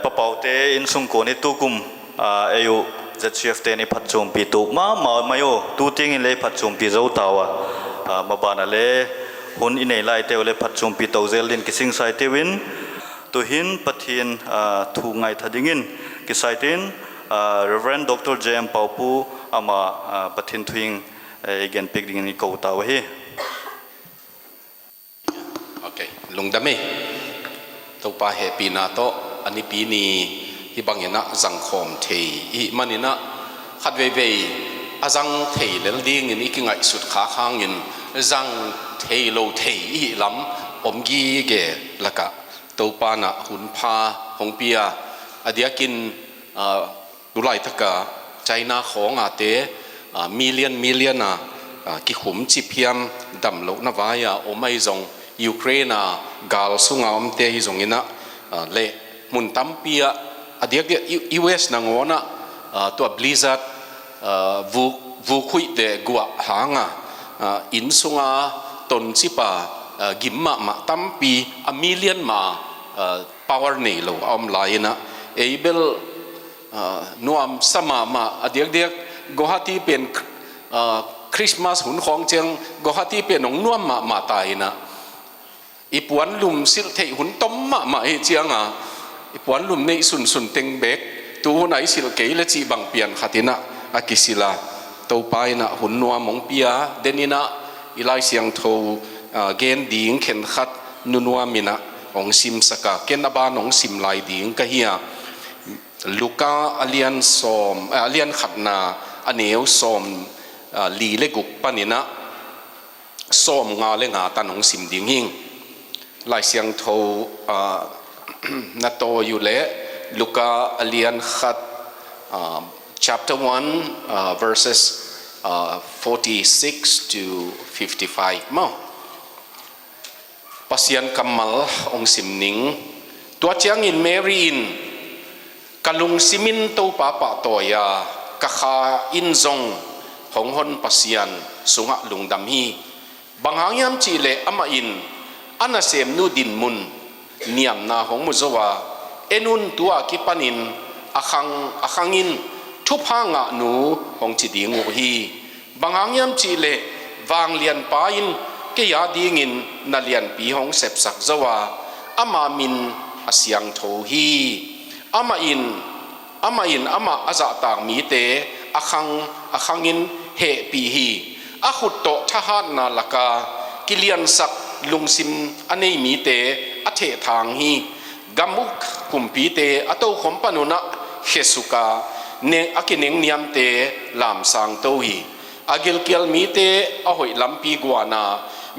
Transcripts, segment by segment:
ปะเป่าเตอินสุงโกนิตุกุมอายุZCFเตนี่พัดจมปีตุมาไม่โอตูติงอินเลยพัดจมปีเจ้าตาวะมาบานาเลหุ่นอินเนไลเตวเลยพัดจมปีเตาเซลดินกิสิงไซเตวินตัวหินปะเทียนทูไงทัดิงินกิไซตินReverend Dr. J.M. Paupu ama patin tuing again pig ding ni ko taw he okay lungdame to pa he pina to ani pi ni hi bangena zangkhom thei I manina khatve ve azang thei lel ding ni ki ngai sut kha khang in zang thei lo thei I lam omgi ge laka to pa na hun pha hong pia adiakinดูไลทักกะใจนาของอาเตมิลเลียนกิขุมจิพิมดำโลกนวายาโอไม่จงยูเครนกาลสุงอมเตฮิจงอินะเละมุนตัมปีอะเดียกUS นางวนะตัวบลิซัดวูคุยเดกัวหางอินสุงาตนจิปากิมมาตัมปีมิลเลียนมาpower นี่โลอมไลนะเอเบลนวมสมาเดียกGuwahatiเป็นคริสต์มาสหุ่นของเจียงGuwahatiเป็นหนองนวมมาตายนะอีปวนลุมสิลเทหุ่นต้มมาเจียงอีปวนลุมในสุนเต็งเบกตัวไหนสิลเกยและจีบังเปียนขัดินะอากิศิลาตัวไปนะหุ่นนวมมงเปียเดนินะอีไลเสียงโทเกนดิงเข็นขัดนัวมินะองซิมสกาเกนบานองซิมไลดิงกะเฮียลูกาอเลียนสอมอเลียนขัดนาอเนวสอมลีเลกุกปานินะสอมงาเลงาตันของสิมดิงหิงลายเสียงโทนาโตอยู่เลลูกาอเลียนขัดchapter 1 verses 46 to 55มั้งปัสยันกัมมัลองสิมนิงตัวเจียงอินเมรีอินกลุงซิมินโตปาปะตัวยากะคาอินซงหงหนปัสยันสุงะลุงดำฮีบางหางยามจีเลอมาอินอันนาเซมนูดินมุนเนียมนาหงมุจวาเอนุนตัวกิปันินอคังอินทุพหางะนูหงจิดีงูฮีบางหางยามจีเลวางเลียนปาอินเกียดีงินนาเลียนปีหงเสพสักจวาอามามินอาเสียงโทฮีอามาอินอาจาต่างมีเตอคังอินเฮปีฮีอาขุดโตทหารนาลกากิเลียนสักลุงซิมอันนี้มีเตอเททางฮีกัมมุกคุมปีเตอโตขมปนุนะเฮสุกาเนอกินเนงเนียมเตลามสังโตฮีอากิลเกียลมีเตอหอยลำปีกวานา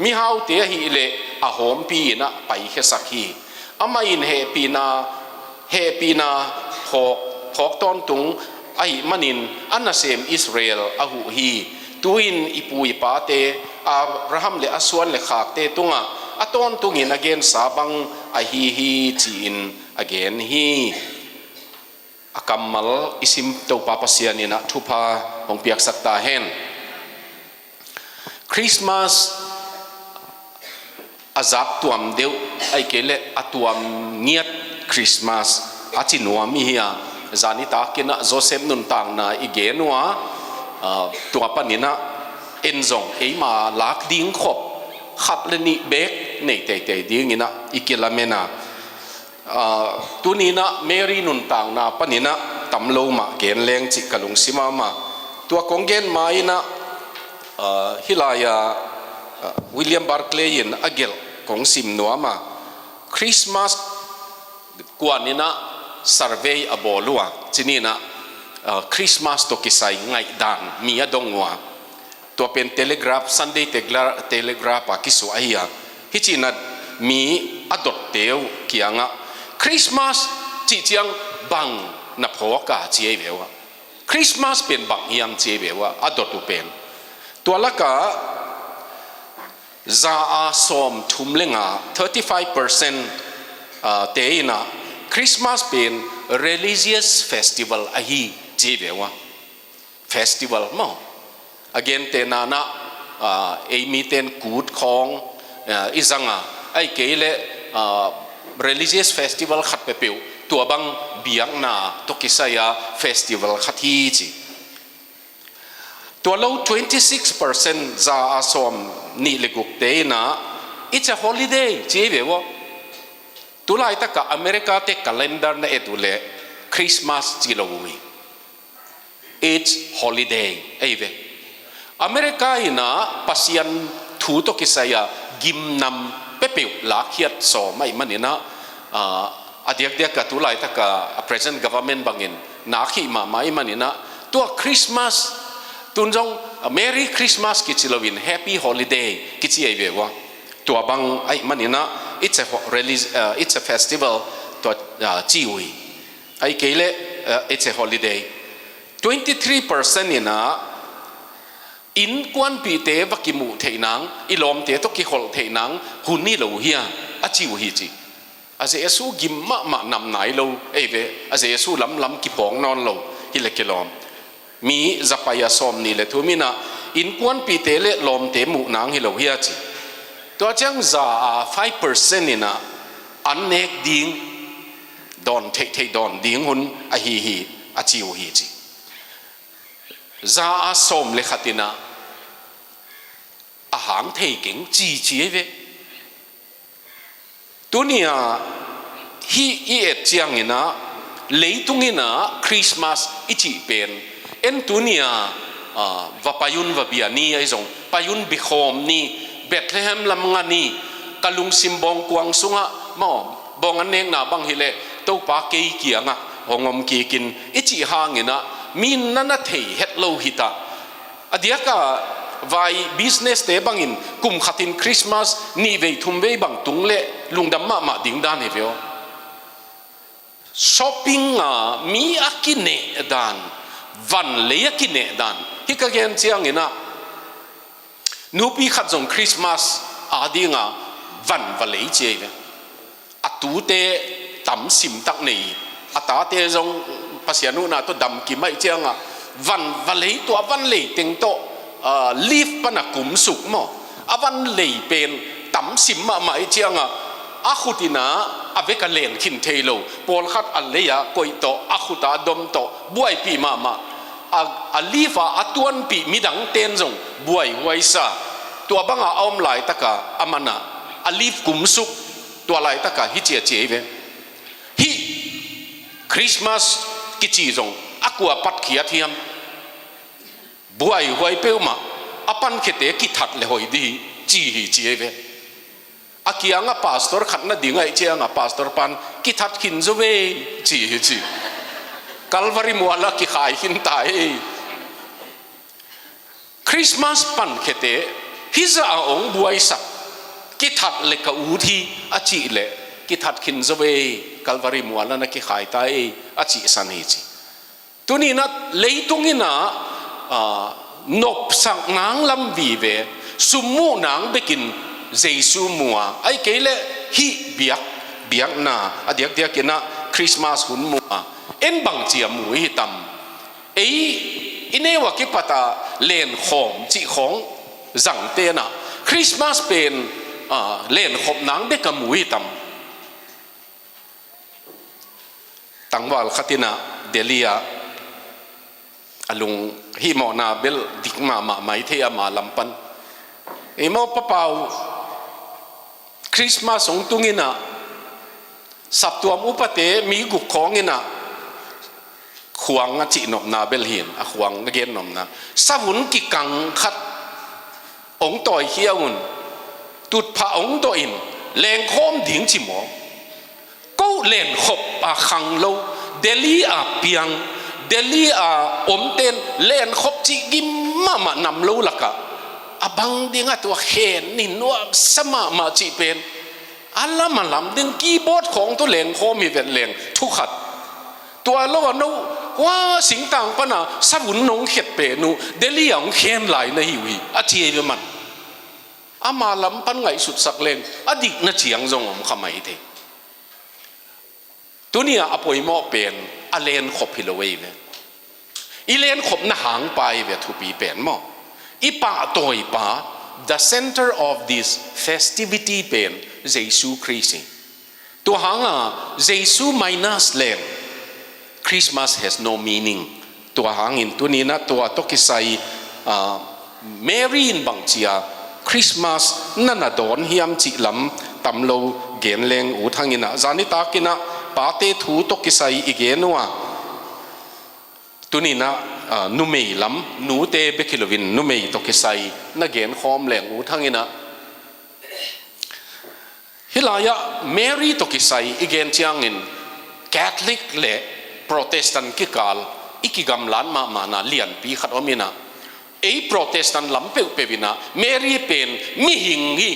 มีฮาวเตฮีเลอโหมปีนะไปเฮสักฮีอามาอินเฮปีนาหอกตอนตุงไอมันินอันนาเซมอิสราเอลอาหูฮีตุอินอิปุยปาเตอับราฮัมเลอสวนเลขากเตตุงะอตอนตุงินอเกนสาบังอฮีจีนอเกนฮีอากัมมัลอิสิมโตปาปัสยานินะทุพาองเปียกสักตาเฮนคริสต์มาสอาจับตัวมเดียวไอเกเลอตัวมเงียดคริสต์มาสอาจินัวมีเฮียจานิตากินะโจเซฟนุนตังนาอีเกนัวตัวปนินะเอ็นซงเอมาลักดิ้งขบขัดเลนิเบกในเตยดิ้งนะอีกิลาเมนาตัวนี้นะเมรีนุนตังนาปนินะตำโลมาเกนเลงจิกลุงซิมามาตัวกงเกนมาอินะฮิลายาวิลเลียมบาร์เคลย์นอเกลของซิมนัวมาคริสต์มาสกว่านี้นะsurvey อบอลัวที่นี่นะคริสต์มาสตัวกิสัยไงดังมีอดงวัวตัวเป็นเทเลกราฟ Sunday Telegraph ปากิสวาฮีฮิจินัดมีอดดเตียวเกียงะคริสต์มาสจีเจียงบังนับหัวกาเจียเบวะคริสต์มาสเป็นบังยามเจียเบวะอดดตุเป็นตัวละกะซาอาสอมทุมเลงะ 35% เตยนะคริสต์มาสเป็น religious festival อะฮีเจียเบวะ festival มั้ง again เตนานะเอมีเตนกูดของอิซังไอเกลreligious festival ขัดเปเปียว ตัวบังเบียงนาตกิสยาเฟสติวัลขัดฮีจีตัวเรา26% จะอาสมนี่เล็กุกเตนะ it's a holiday จีเบวตัวไล่ตะกะอเมริกาเตก calendar นะเอตุเลคริสต์มาสจีโลวี it's holiday เอเวอเมริกาอินะปัสยันทูตกิสยากิมนำเปเปิวลักเฮียดสอไม่มันนี่นะอดีตกะตุไลตะกะ present government บางอินนักขีมาไม่มันนี่นะตัวคริสต์มาสตุนจง Merry Christmas กิจลวิน Happy Holiday กิจไอเบวะตัวบางไอมันนี่นะ it's a festival ตัวจีวีไอเกลit's a holiday 23% นี่นะอินกวนปีเตวักิมูเทนังอิลอมเตตกิขอลเทนังหุ่นนี่เราเฮียอาจิวฮีจีอาเจสูกิมมะนำไหนเราเอเวอาเจสูล้ำกิปองนอนเราฮิเลกิลอมมีจับไปยาสอมนี่เลยทุมินะอินกวนปีเตเลลอมเตมูนังฮิเราเฮียจีตัวจังจะ5% นี่นะอันเนกดิ้งดอนเทดอนดิ้งหุ่นอาฮีอาจิวฮีจีจะอาสอมเลขัดนะอาหารเทกิงจีเวตัวนี้ฮีเอ็ดเจียงนะเลยตรงนี้นะคริสต์มาสอีจีเป็นเอ็นตัวนี้ว่าพายุนว่าเบียนี่ไอ้จงพายุนบิคอมนี่เบธเลเฮมลำงานนี่กะลุงซิมบองกวางสุงะมอบองอันเองนะบางฮิเลตัวปากเกี่ยงหงอมกีกินอีจีหางนะมีนั่นเทเฮตโลหิตาอดีตก็วายบิสเนสเตบังอินกุมขัดินคริสต์มาสนี่เวทุมเวบังตุงเล่ลุงดำมาดิ่งด้านเอเวอช้อปปิ้งมีอากินเนดานวันเลียกินเนดานฮิกาเกนเชียงอินะนูปีขัดส่งคริสต์มาสอาดีงาวันวันเลียเจเวอตูเตตั้มสิมตักนี่อตาเตจงภาษาโน่นนะตัวดำกี่ไม่เจียงวันเลยตัววันเลยติงโตลีฟปนักกุมสุกมั้งวันเลยเป็นตั้มสิมมาไม่เจียงอาขุตินะอเวกันเลนขินเทโลปอลขัดอัลเลยะกอยโตอาขุตาดมโตบวยปีมาลีฟอาตวนปีมีดังเตนจงบวยไวซาตัวบังอาอมไหลตะกะอามันนะลีฟกุมสุกตัวไหลตะกะฮิเจียเจเวฮิคริสต์มาสกิจจงอักว่าปัดเขียเทียมบวยหวยเปิลมาอปันเขตกิทัดเลยหอยดีจีเจเวอากียงพาสตอร์ขัดน่ะดิ่งไอเจียงพาสตอร์ปันกิทัดขินจเวจีกัลวาริมัวละกิขายหินตายคริสต์มาสปันเขตฮิจาองบวยสักกิทัดเล็กอูทีอาจีเล่กิทัดขินจเวกัลวาริมัวละนักกิขายตายอาจีสันฮิจีตัวนี้นะเลยตรงนี้นะนบสังนางลำวีเวสุมูนางเบกินเจสูมัวไอ้เกลฮิเบียกนาอดีตกินนะคริสต์มาสหุ่นมัวเอ็นบังเจียมวยฮิตัมไอ้อินเอวกิปตาเลนหอมจีของจังเตนะคริสต์มาสเป็นเลนหอมนางเบกมวยฮิตัมตั้งว่าขัตินะเดลียอลุงฮิมอนาเบลดิกมาไม่เทียมาลำปันเอโมปะเปาคริสต์มาสงตุงินะสับตัวมุปเตมีกุกของงินะขวางจินอมนาเบลเหียนขวางเกนนอมนาสวุนกิกังคัดองต่อยเขี้ยวตุดผาองต่อยแรงโคมดิ่งจิหมอก็เล่นขบขังโลเดลีอาเปียงเดลีอาอมเตนเล่นขบจิกิมมานำโลละกะบังดิ่งตัวเขนนินว่าสมาจิเป็นอัลละมันลำดึงกีย์บอร์ดของตัวเล่นโคมีเป็นเล่นทุกขัดตัวโลกนู้ว่าสิงต่างปนะสมุนนงเข็ดเปนูเดลีอย่างเขนไหลในหิวีอาเจียมันมาลำปันไงสุดสักเล่นอดีตน่าเฉียงจงอมขมายเทตัวนี้อภัยมอเป็นอเลนขบฮิโลเวเวอีเลนขบน่าหางไปเวทุปีเป็นมออีป่าตัวอีป่า the center of this festivity เป็นเยซูคริสต์ต ตัวหางเยซูminus เลง Christmas has no meaning ตัวหางอินตัวนี้นะตัวตกิไซเมรีนบังเจียคริสต์มาสนั่นน่ะโดนเฮียมจิลำตำโลเกนเลงอูทางอินะจานิตากินะปาเตทูตกิไซอีเกนัวตัวนี้นะนุเมยลำนูเตเบคิโลวินนุเมยตกิไซนักเกนคอมเลงอูทางอินะฮิลายะเมรีตกิไซอีเกนเจียงอินแคทอลิกเล่โปรเตสแตนต์กิกาลอีกิกำลันมานาเลียนปีขัดอมินะไอ้โปรเตสแตนต์ลำเปววินะเมรีเป็นมิหิงฮี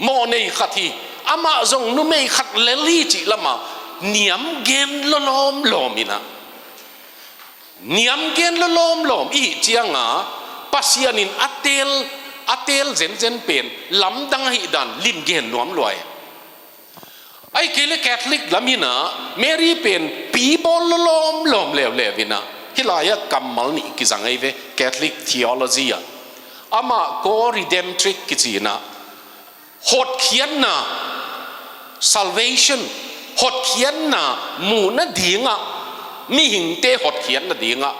โมเนยขัดฮีอามาจงนุเมยขัดเลลีจิละมาเนียมเกนลลอมินะเนียมเกนลลอมอีเจียงปัสยานินอัตเตลเจนเป็นลำดังฮิดันลิมเกนนวมลอยไอ้เกลแคทอลิกลามินะเมรีเป็นปีบอลล้อมเลวินะฮิลายะกัมมัลนี่กิจังไอเวแคทอลิกทีโอโลจีอะอามาโกรีเดมทริกกิจีนะหดเขียนนะ salvation หดเขียนนะมูนะดีงะมีหิงเตหดเขียนนะดีงะ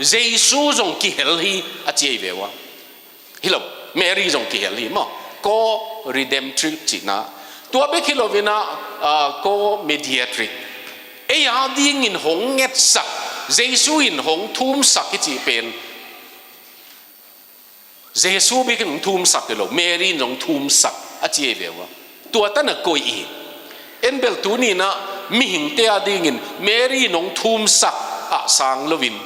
เยซูจงกิเฮลฮีอาเจียเววะฮิโลเมรีจงกิเฮลฮีมั้งโกรีเดมทริกจีนะตัวเบคิโลวินะก็เมดิเอทริกไอ้ยาดิ้งอินหงเงตสักเยซูอินหงทุ่มสักที่จีเป็นเยซูเบกินทุ่มสักเลยหรอเมรีนงทุ่มสักอาเจียเววะตัวตั้งแต่กุยเอ็นเบลตัวนี้นะมีหิงเตียดิ้งอินเมรีนงทุ่มสักสังลวิน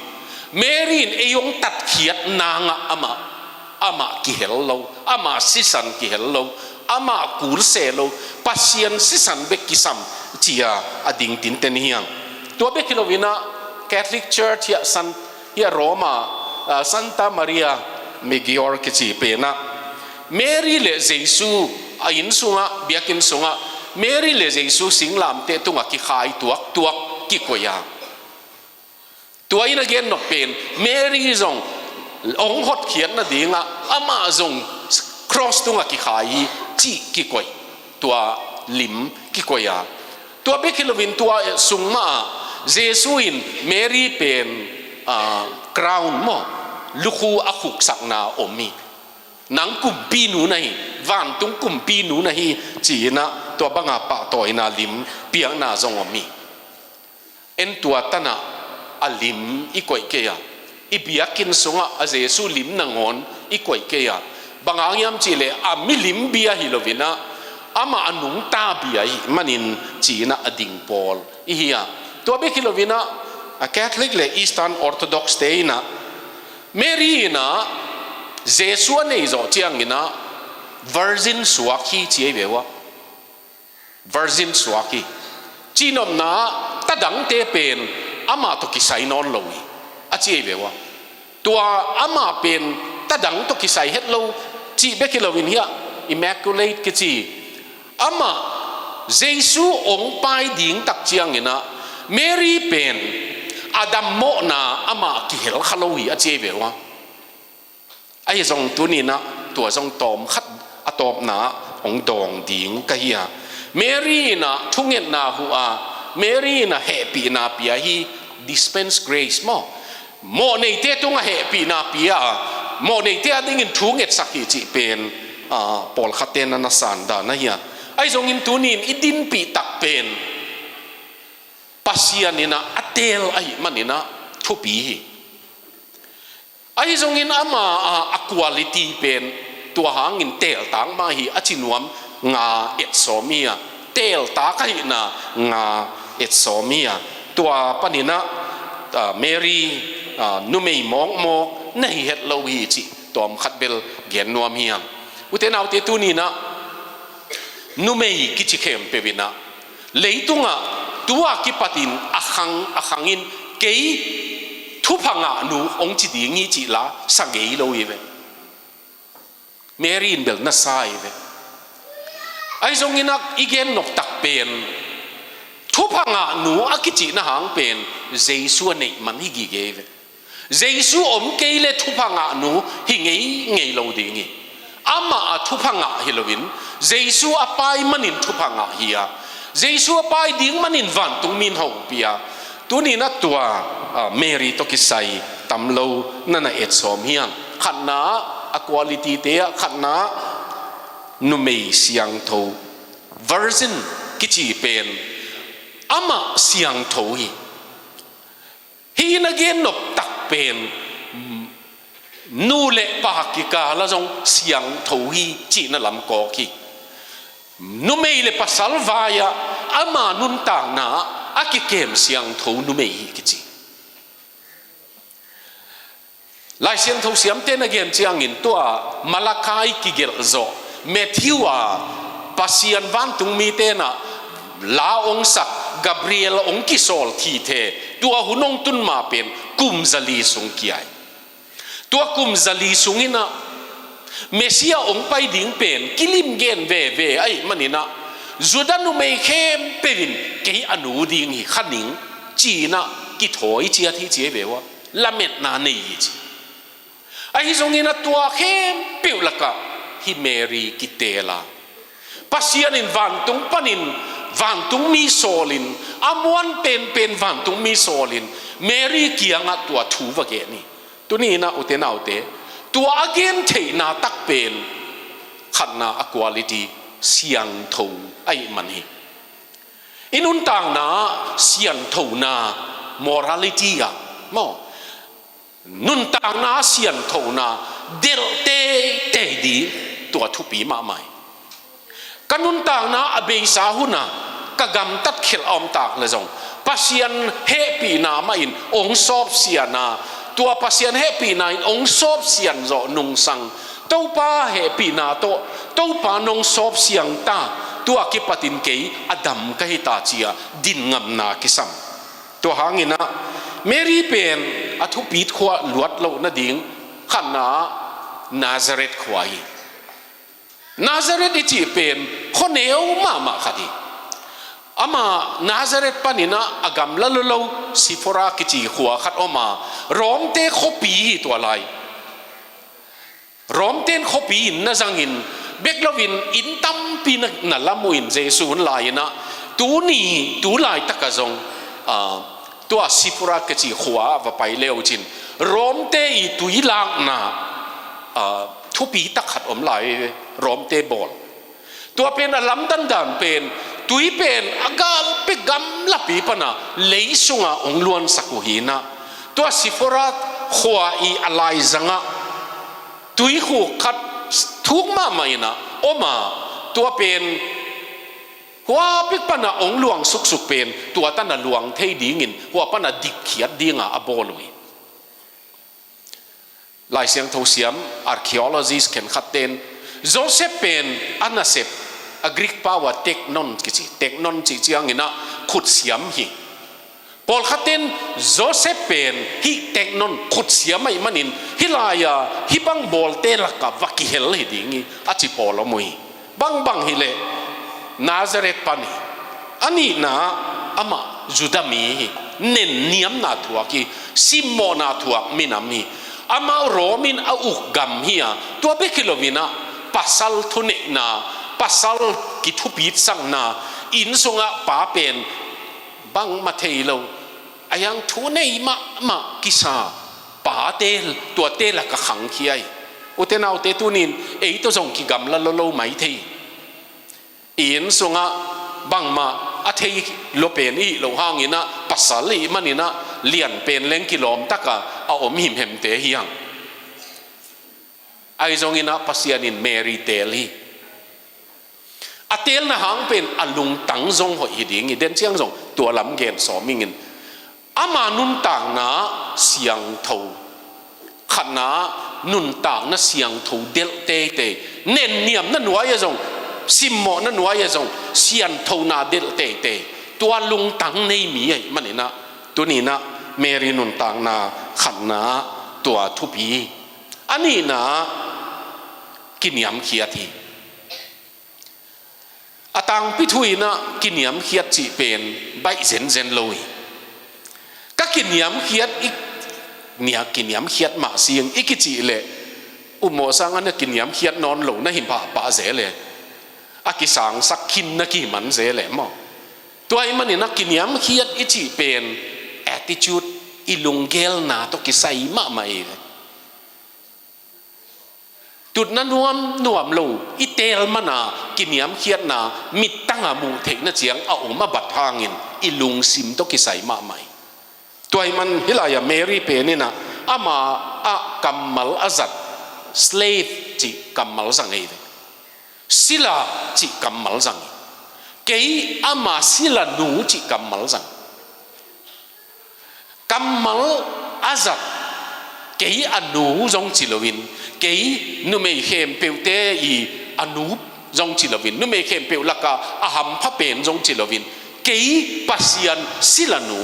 เมรีนไอยงตัดเขียดนางอามากิเฮลโลอามาซิสันกิเฮลโลอามาคูลเซโลปัสยันสิสันเบกิซัมจียอดิ่งตินเตนียงตัวเบกิโลวินะแคทอลิกเชิร์ชยาโรมาซันตามารียาเมกิออร์กิจีเปนะเมรีเลเจซูอินสุงะเบียกินสุงะเมรีเลเจซูสิงลามเตตุงะกิขายตัวกิโกยาตัวอินเกนนกเป็นเมรีจงองหดเขียนนะดีงะอามาจงครอสตุงะกิขายจีกิโกยตัวลิมกิโกยาตัวเบคิโลวินตัวสุงมาเจสุอินเมรีเป็นกราวน์มอลูคูอาคุกสักนาอมีนังกุมปีนูนะฮีวันตุงกุมปีนูนะฮีจีนะตัวบังอาปะตัวอินาลิมเปียงนาจงอมีเอ็นตัวตนะอลิมอีกวยเกียอีเบียกินสุงะเจสุลิมนางอนอีกวยเกียบางอย่างจีเลอามิลิมเบียฮิโลวินะอามาอนุงตาเบียมันินจีนะอดิงปอลอีเฮียตัวเบคิโลวินะแคทอลิกเลอีสตันออร์โธดอกซ์เตยนะเมรีนะเจสัวเนยโจเจียงกินะวอร์จินสวาคีเจียเบวะวอร์จินสวาคีจีนอมนะตัดดังเตเป็นอามาตุกิไซนอนลอยอาเจียเบวะตัวอามาเป็นตัดดังตุกิไซเฮ็ดโลจีเบคิโลวินเฮีย immaculate กิจีอามาเจซูองไปดิ่งตักเจียงกินะเมรีเป็นอาดัมโมนาอามากิเฮลขลุยอาเจียเบวะไอ้ทรงตัวนี้นะตัวทรงตอมขัดอตอมนาองดองดิ่งกะเฮียเมรีนะทุ่งเงินนาหัวเมรีนะแฮปปี้นาปียฮี dispense grace มั้งโมในเตตุงแฮปปี้นาปียโมในเตดิ่งทุ่งเงินสักกี่จีเป็นปอลขัดเตนนัสสันดานะเฮียไอ้ทรงอินตัวนี้อิดินปีตักเป็นปัสยานินะอัตเตลไอ้มันนี่นะทุปีไอ้ทรงอินอามาequalityเป็นตัวหางอินเตลต่างมาฮีอจินวมงาเอตโซเมียเตลตากันนะงาเอตโซเมียตัวปนินะเมรีนุเมยมองในเฮตโลวีจิตัวมขัดเบลเกียนนัวเมียอุเทนเอาเตตุนีนะนุเมยกิจิเข้มเปวินะเลยตุงะตัวกิปตินอาขังอินเกยทุพังะนูองจิดีงี้จิละสังเกยโลยเวเมรีนเบลนัสไซเวไอ้ทรงอินักอีเกนนกตักเป็นทุพังะนูอากิจินะหางเป็นเจสัวเนมันฮิกิเกเวเจสัวอมเกยเลทุพังะนูฮิเงยโลดีงี้ อามาทุพังะฮิโลวินเจสุอปายมันินทุพังะเฮีย เจสัวไปดิ้งมันอินวันตุงมินหงเปียตัวนี้นะตัวเมรีตกิไซตำโลนั่นน่ะเอ็ดสอมเฮียงขันนาอควอลิตี้เตียขันนานุเมย์เสียงโทเวอร์ชันกิจีเป็นอามาเสียงโทฮีนักเกนนบตักเป็นนูเละปากิกาละจงเสียงโทฮีจีน่ะลำกอกีนุเมย์เลปัสสัลวายาอามานุนต่างนาอากิเกมเสียงโทนุเมย์กิจีลายเสียงโทเสียมเตนักเกมเจียงอินตัวมาลาคายกิเกลโซเมทิวาปัสยันวันตุงมีเตนะลาองสักกาเบรียลองกิโซลทีเทตัวหุนงตุนมาเป็นกุมซาลีสุงกียตัวกุมซาลีสุงินะเมสยาองไปดิ่งเป็นกิลิมเกนเวไอมันนี่นะจุดานุเมย์เข้มเป็นกี่อนุดิ่งขันนิงจีนะกิถอยเจียที่เจียเบวะละเม็ดนาเนยจีไอสุงินะตัวเข้มเปียวละกะฮิเมรีกิเตลาปัสยานินวันตุงปนินวันตุงมีโซลินอามวันเป็นวันตุงมีโซลินเมรีเกียงตัวถูวะเกนี่ตัวนี้นะอุเทนาอุเตตัวอเกนเทนาตักเป็นขันนาอควอลิตี้เสียงโทไอมันฮีอินุนต่างนาเสียงโทนามอรัลิตี้อะมอนุนต่างนาเสียงโทนาเดลเตดีตัวทุปีมาใหม่กันนุนต่างนาอเบยสาหุนากะกำตัดเขลอมตากเลยจงปัสยันเฮปีนามาอินองซอบเสียนาตัวปัสยันเฮปีนาอินองซอบเสียนโจนุงสังตัวป้าเฮปีนาโตตัวป้านงซอบเสียงตาตัวกิปตินเกยอดัมกะฮิตาเจียดินงำนากิสัมตัวหางินะเมรีเป็นอทุปีดขวลวดโลนาดิงขันนาซาเรตขวายนาซาเรตอิจิเป็นคนเอวมาขัดีอามานาซาเรตปานินะอากำละลุลสิฟรากิจิขวาขัดออกมาร้อมเตขปีตัวลายร้อมเต้นขปีน่าจังอินเบกลวินอินตัมปีนั่นละมุอินเจสูนลายนะตัวนี้ตัวลายตะกะจงตัวสิฟรากิจิขวาว่าไปเลวจินร้อมเตอีตุยลางนาทุปีตะขัดอมลายร้อมเตบอลตัวเป็นอลัมดันดันเป็นตุยเป็นอากาลเปกัมลับปีปนะเลยสุงะองล้วนสักุหินะตัวสิฟราขวาอีอะไรจังะตุยขู่ขัดทุกมาไม่นะอมาตัวเป็นหัวปิกปนะองหลวงสุกเป็นตัวตันหลวงเทดีงินหัวปนะดิกเขียดดีงะอบอลุยลายเสียงทเสียม archaeologists เข็นขัดเต้นโจเซฟเป็นอันนาเซฟกรีกป่าวเทคนอนกิจิเทคนอนจิจียงินะขุดเสียมฮีพอลขัดเต้นโจเซฟเป็นฮีเทคนอนขุดเสียมไม่มันอินฮิลายาฮิบังบอลเตลักกับวักเฮลฮิดิงิอาจิพอลมุยบังฮิเลนาซาเรตปานีอันนี้นะอามาจุดามีเน้นเนียมนาทัวกีซิมโมนาทัวมินามีอามาโรมินอาอุกกัมเฮียตัวเบกิโลวินะปัสซัลทุเนนาปัสซัลกิทุปิดสังนาอินสุงะป้าเป็นบังมาเทโลอายังทุเนมากิซาป้าเตลตัวเตลกะขังเขียอุเทนาอุเตตุนินเอตัวส่งกิกัมละโลไม่เทอินสุงะบังมาอาเทโลเป็นอีโลหางินะปัสซัลอีมันนี่นะเลียนเป็นเลงกิโลมตะกะเอาอมหิมเห็มเตฮียังไอจงอินะปัสยานินเมรีเตลีอาเตลนะหางเป็นอลุงตังจงหอยดิ่งเด่นเชียงจงตัวลำเกนสอมิงินอามานุนต่างนะเสียงโทขันนะนุนต่างนะเสียงโทเดลเตเน้นเนียมนั่นวายจงซิมโมนั่นวายจงเสียงโทนาเดลเตตัวลุงตังในมีไอ้มันนี่นะตัวนี้นะเมรีนุนต่างนาขันนะตัวทุบีอันนี้นะกินยำเขียทีอาตังพิทุยนะกินยำเขียจีเป็นใบเซนลอยก็กินยำเขียอีกเนี่ยกินยำเขียมาเสียงอีกจีเลยอุโมสังอันนี้กินยำเขียนอนหลงนะหิมปะเสเลยอากิสังสักขินนะกิมันเสเลยมั้ง ตัวไอ้มันนี่นักกินยามขี้อิจิเป็น attitude อิลุงเกลนาตกิใส่มาไม่จุดนั้นนวมโลอีเตลมันนากินยามขี้นามิดตั้งอามูเทกนั่นเสียงเอามาบัดทางอินอิลุงซิมตกิใส่มาไม่ตัวไอ้มันฮิลายาเมรี่เป็นนี่นะอามากัมมัลอาซัด slave จิกัมมัลสังเกตศิลาจิกัมมัลสังเกยอามาศิลาหนูจิกัมมัลสังกัมมัลอาซัดเกยอนูจงจิลวินเกยนุเมเข้มเปียวเตอีอนูจงจิลวินนุเมเข้มเปียวลักกะอาหัมพะเป็นจงจิลวินเกยปัสยันศิลาหนู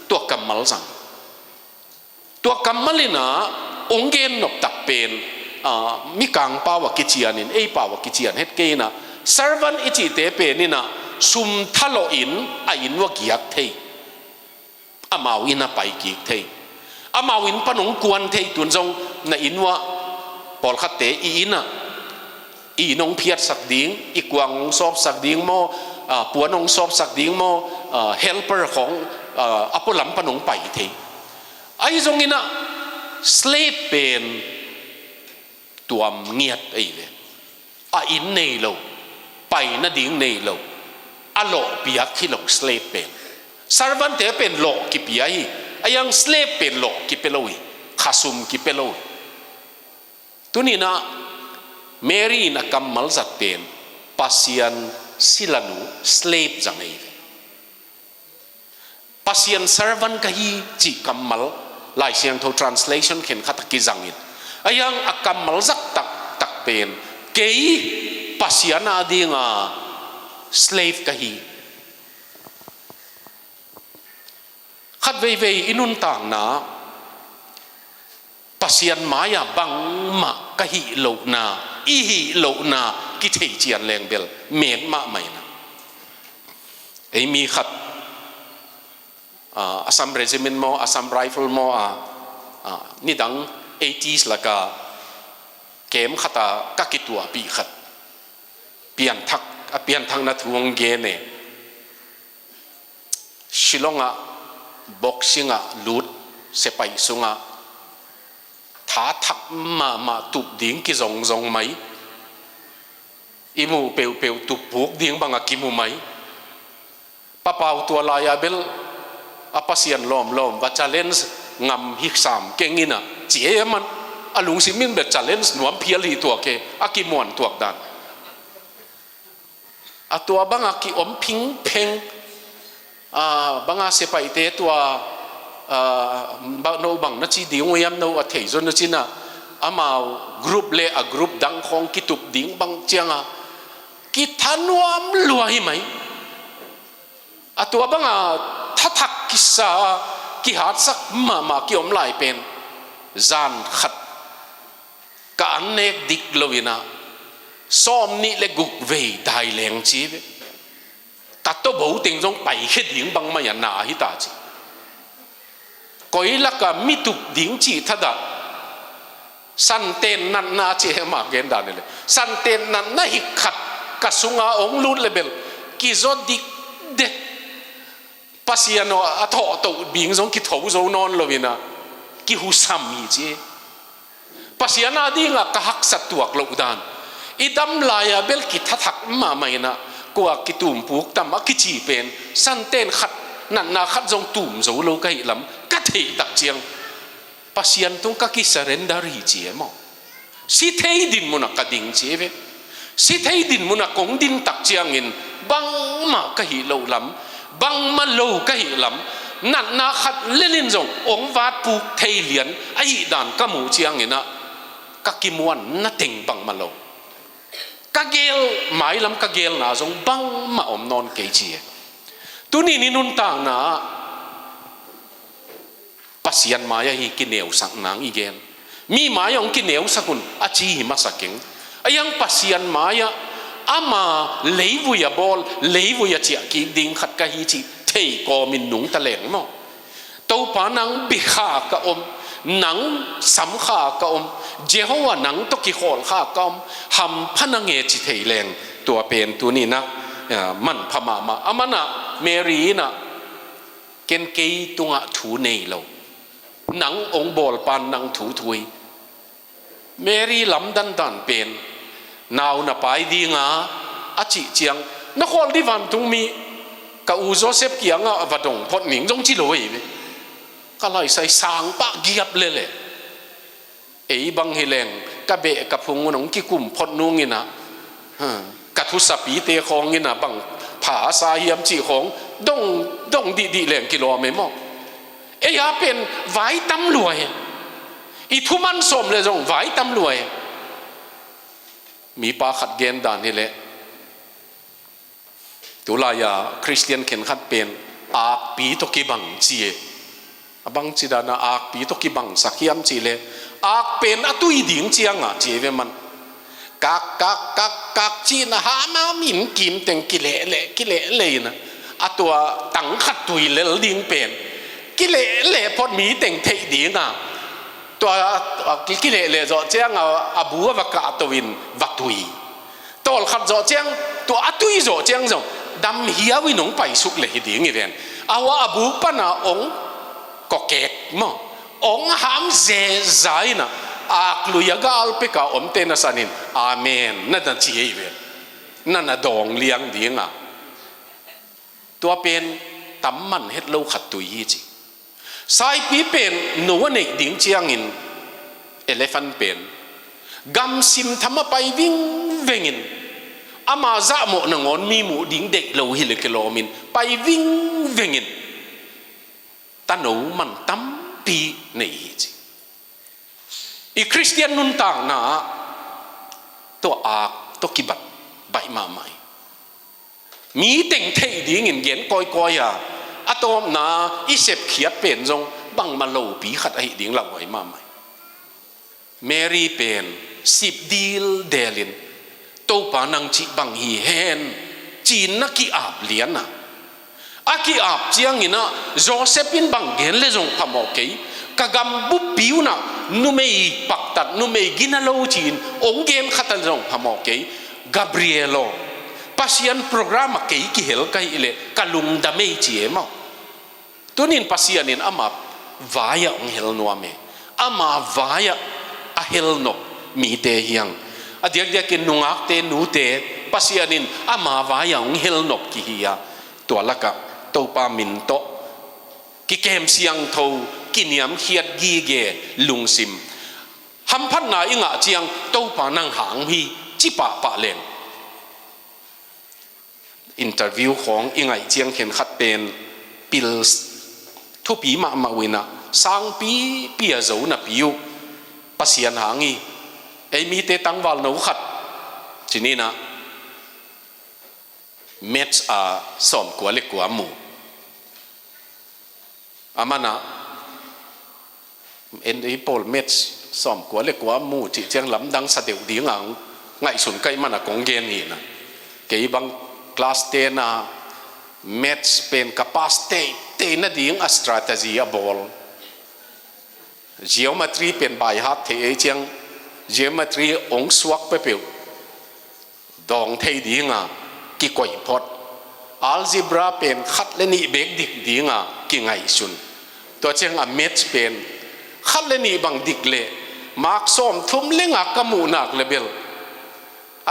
ตัวกัมมัลสังตัวกัมมัลินะองเกนนบตักเป็นมีกางป่าวกิจยานินป่าวกิจยานเฮ็ดเกนะ servant อิจิเตเป็นนี่นะซุมทะโลอินอินวะกิยักเทอามาวินะไปกิกเทอามาวินปนงกวนเทตุนจงนะอินวะปอลขัดเตอินะอีนงเพียรสักดิ้งอีกวางสอบสักดิ้งโมปัวนงสอบสักดิ้งโมhelper ของอปลัมปนงไปเทไอ้จงอินะ slave เป็นตัวเงียดไอ้เลยอินเนยโลไปนั่นดิ้งเนยโลโลเปียกที่โล slave เป็น servant เป็นโลกิเปียฮีไอ้ยัง slave เป็นโลกิเปโลยข้าซุมกิเปโลยตัวนี้นะเมรี่นะกัมมัลจัดเป็นปัสยันศิลานู slave จังไงปัสยัน servant ก็ฮีจิกัมมัลหลายเสียงท translation เขียนขัดกิจังอินไอ้ยังอักกัมมัลจักตักเป็นเกยปัสยันอาดีงา slave ก็ฮีขัดเวอินุนต่างนะปัสยันมายาบังมะก็ฮีโลนาอีฮีโลนากิเทจียนแรงเบลเมนมาไม่นะไอ้มีขัดAssam regiment มอ Assam rifle มอนี่ดัง 80s ละกะเกมขัดกักิตัวปีขัดเปลี่ยนทักนัทวงเกเนชิลงะบ็อกซิงะลูดเสไปสุงะท้าทักมาตุบดิ้งกิจงไหมอิมูเปียวตุบปุกดิ้งบังกิมูไหมป้าเปาตัวลายาเบลอภัสยันล้อมว่า challenge งำฮิกสามเก่งนี่นะเจี๋ยมันลุงสิมินเบ็ด challenge หนวมเพียรีตัวเกกิมวนตัวดันตัวบางกิอมพิงเพงบางเสไปเตตัวโนบังนัจีดิ้งวยามโนอเทยจนนัจินะมากรุ๊ปเล่กรุ๊ปดังของกิตุบดิ้งบางเจียงกิทันวมลวยไหมตัวบางถ้าทักกิสากิหาดสักมากิอมไลเป็นจานขัดการเนกดิกลวินะซ้อมนี่เลกุกเวได้แรงจีบตัดตัวบูติงจงไปแค่ดิ้งบางมาอย่าหนาฮิตาจีก็อีลักก็มิตุกดิ้งจีทัดสันเตนนันนาเจมาเกนดานเลยสันเตนนันนาฮิขัดกสุงาองลุดเลเบลกิจอดิกเดปัสยานอทอตุบิงจงกิทหูจงนอนลวินะกิหูซ้ำมีจีปัสยานาดีงะกะฮักสัตตัวกลอุดานอิดัมลายเบลกิทักมาไม่นะกว่ากิตุมปุกตามกิจีเป็นสันเตนขัดนันนาขัดจงตุ่มโจโลกะหิลำกะเทตักเจียงปัสยันตุงกะกิสเรนดารีเจียมอสิเทยดินมุนักกะดิงเจียเวสิเทยดินมุนักกงดินตักเจียงอินบังมากะหิโลลำบังมาโลกะหิลำนันนาขัดเล่นจงองวาดปุกเทยเลียนไอ้ด่านกะหมูเจียงอินะกะกิมวนนัดติงบังมาโลกะเกลหมายลำกะเกลนาจงบังมาอมนอนเกจีตุนี่นินุนต่างนะปัสยันมายาฮีกินเหนียวสักนางอีเกนมีมายองกินเหนียวสักุนอาจีหิมาสักเก่งยังปัสยันมายาอามาเลวุยาบอลเลวุยาเจียกีดิงขัดกะฮีจีเทกอมินหนุงตะเลงมั้งตัวปานังบิขากะอมหนังสัมขากะอมเจ้าว่าหนังตกิโขลขากะอมหำพนังเงจิเทแรงตัวเป็นตัวนี้นะมันพม่ามาอามันนะ เมรีน่ะเกณฑ์เกยตุงะถูเนยเราหนังองค์บอลปานหนังถูถุยเมรีลำดันดันเป็นนาวน่ะไปดีงาอาจิเจียงนักขอลดิวันตุงมีกับอูโจเซฟเกียงอ่ะวัดงพอดหนิงจงจิโลยก็เลยใส่สางปะเกียบเลยไอ้บังเฮเลงกับเบะกับพงนงกิกุมพอดนุ่งนี่นะกัทุสปีเตะของนี่นะบังผาสาเฮียมจีของดงดีแหลงกิโลไม่มอกเอ้ยเป็นไว้ตำรวจอีทุมันสมเลยจงไว้ตำรวจมีปาขัดเกณฑ์ด่านนี่แหละตุลายาคริสเตียนเข็นขัดเป็นอาปีตกิบังจีบังจีดานะอาปีตกิบังสักยามจีเลยอาเป็นอตุยดิ่งเจียงอ่ะจีเวมันกักจีนะหามามินกินแต่งกิเลเลยนะอตัวตั้งขัดตุยเลยดิ่งเป็นกิเลเลยพอมีแต่งเทดิ่งอ่ะตัวกิเลเลยจะเจียงอาบัววักตวินวักตุยตัวขัดจะเจียงตัวอตุยจะเจียงจงดำเหียวินงไปสุกเลยดิ่งอีเวนอาว่าอาบุปนะองก็เก็กมั้งองหามเจใจนะอากลุยกาลเปกาอมเตนะสันินอาเมนนั่นจีเวนนั่นน่ะดองเลี้ยงดิ่งอ่ะตัวเป็นตำมันเฮ็ดโลขัดตุยจีสายปีเป็นหนูในดิ่งเจียงอินเอเลฟันเป็นกำซิมทำมาไปวิ่งเวงินอามาจะหมดหนังอนมีหมูดิ่งเด็กเราหิเลกโลมินไปวิ่งเวงินตาหนูมันตั้มปีในจีอีคริสเตียนนุนต่างนะตัวอากตัวกิบัดใบมาใหม่มีเต่งเทดิ่งเงินเย็นก้อยอ่ะอะตอมนาอิเสพเขียดเป็นจงบังมาโลปีขัดไอ้ดิ่งหลังไว้มาใหม่เมรีเป็น10ดีลเดลินโตปานังจิบังฮีเฮนจีนนักกีอาบเลียนนะอากีอาบเจียงอินะโจเซฟินบังเกนเลจงพามโอเคกะกำบุปิวนะนุเมย์ปักตัดนุเมย์กินาโลจีนองเกนขัดเลจงพามโอเคกาเบรียโลpasien program kei ki hel kai ile kalung da mei chi ema tunin pasianin ama vaya ong hel nuame ama vaya a hel no mi te hiang adiak dia kin nungak te nu te pasianin ama vaya ong hel no ki hiya to laka to pa min to ki kem siang tho kiniam khiat gi ge lungsim ham phat na inga chiang to pa nang hang hi chi pa lenอินเตอร์วิวของอิงไอเจียงเข็นขัดเป็นปิลส์ทุปีมาวินะสังปีเปียโจนะปิวปัสยันหางีไอมีเตตังวาลนูขัดทีนี้นะเมทส์สอมกัวเล็กกัวหมูอามานะเอ็นไอโพลเมทส์สอมกัวเล็กกัวหมูที่เจียงลำดังสะเดียวดีงังไงสุนไกมันนะกงเกนี่นะเกี่ยบังclass 10 na maths pen capacity te na ding a strategy a ball geometry pen by heart the chiang geometry ong suak pe pe dong thei ding a ki koi phot algebra pen khat le ni bek dik ding a ki ngai sun to chiang a maths pen khat le ni bang dik le mark som thum lenga kamu nak level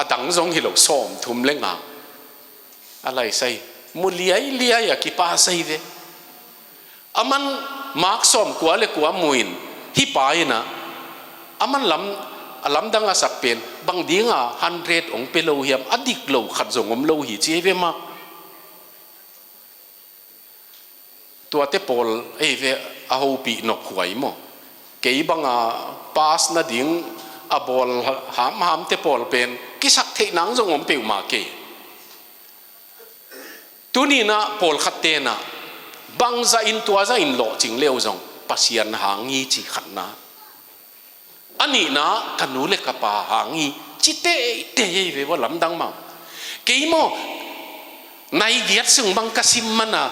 adang jong hi lo som thum lengaอะไรใส่มุลีไอเลียอยากกิป้าใส่เวอามันมาร์กสอมกัวเล็กกัวมุยนที่ไปนะอามันลำดังอาศักเป็นบางดีง่ะ100องเปโลเฮียมอดีกโลขัดจงอมโลหิจีเวมาตัวเตปอลเอเวอาหูปีนกหวยมั้งเกี่ยบังปาสนาดิ้งอาบอลหามเตปอลเป็นกิสักเทนังจงอมเปียวมาเกตัวนี้นะพอลขัดเตนะบางจะอินตัวจะอินโลจิงเลวจงปัสยันหางีจีขันนะอันนี้นะกันูเล็กกับปาหางีจิเตเตยเวว่าลำดังมาเกี่ยโมในเกียรติซึ่งบางกสิมมันนะ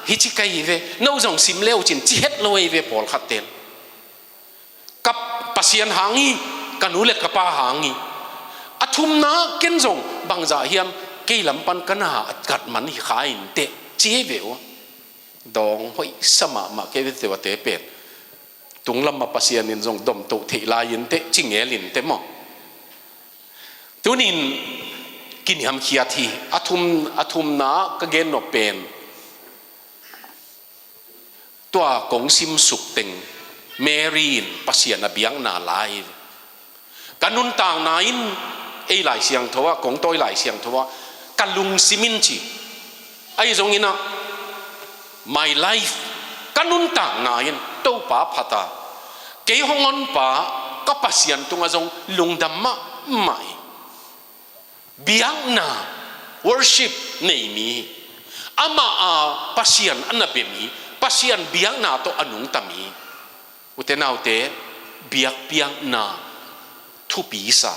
ฮิจิกายเวนู่จงสิมเลวจินจิเฮ็ดโลเวพอลขัดเตนกับปัสยันหางีกันูเล็กกับปาหางีอัทุมนะเกินจงบางจะเฮียมกี่ลำปันกันหากัดมันหิขายอินเต จีเววดองห้อยสมามาเกวิเตวเตเป็ดตุงลำมาปัสยานินจงดมตุเทลายินเตจิงเอลินเตมอตุนินกินยำขียทีอาทุมนากเกนโนเป็นตัวกงซิมสุกเต็งเมรีนปัสยานเบียงนาลายกันนุนต่างนายนไอหลายเสียงทว่ากงตัวหลายเสียงทว่ากันลุงซิมินจีไอตรงนี้นะ my life กันนุนต่างนายนตัวป้าพัตตาเกี่ยงอนป้าก็ปัสยานตรงอาจงลุงดำมะไม่เบียงนา worship นี่มีอามาปัสยานอันนั้นเป็นมีปัสยานเบียงนาตัวอนุงตามีอุตนาอุเตเบียงนาทุปีสา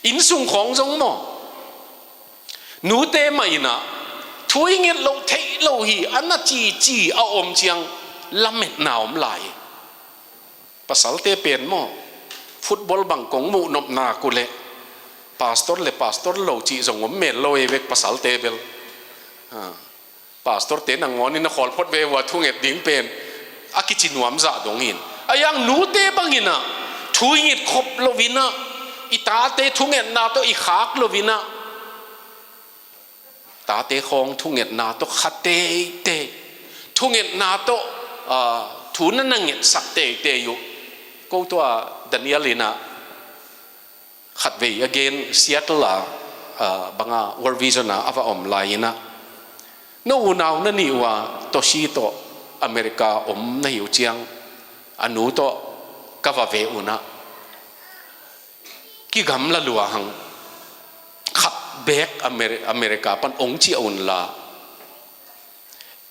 อินสุงของจงมอนูเตไม่นะทุยเงินเราเทเราฮีอันนั้นจีเอาอมเจียงละเม็ดหนาวมลายภาษาเตเปลี่ยนมอฟุตบอลบังกงมูนบนากุเลพาสตอร์เราจีจงอมเมลโลเอเวกภาษาเตเบลพาสตอร์เตนังงอนี่นะขอลพดเวว่าทุ่งเอ็ดดิ้งเป็นอากิจินวมจ่าดงหินอายังนูเตบังหินะทุยเงินครบโลวินะอีตาเตทุ่งเงินนาโตอีขากโลวินะตาเตของทุ่งเงินนาโตขัดเตทุ่งเงินนาโตทุนนั่งเงินสักเตอยู่ก็ตัวดานิเอลินะขัดเวีย again ซีแอตเทิลบังวอร์วิจนะอาว่าอมไลน์นะนู่นเอานั่นนี่ว่าตัวชีโตอเมริกาอมนั่นอยู่เจียงอนุโตกว่าเวอุนะกี่กำละลัวหังขัดเบกอเมริกาปันองค์เจียอุนละ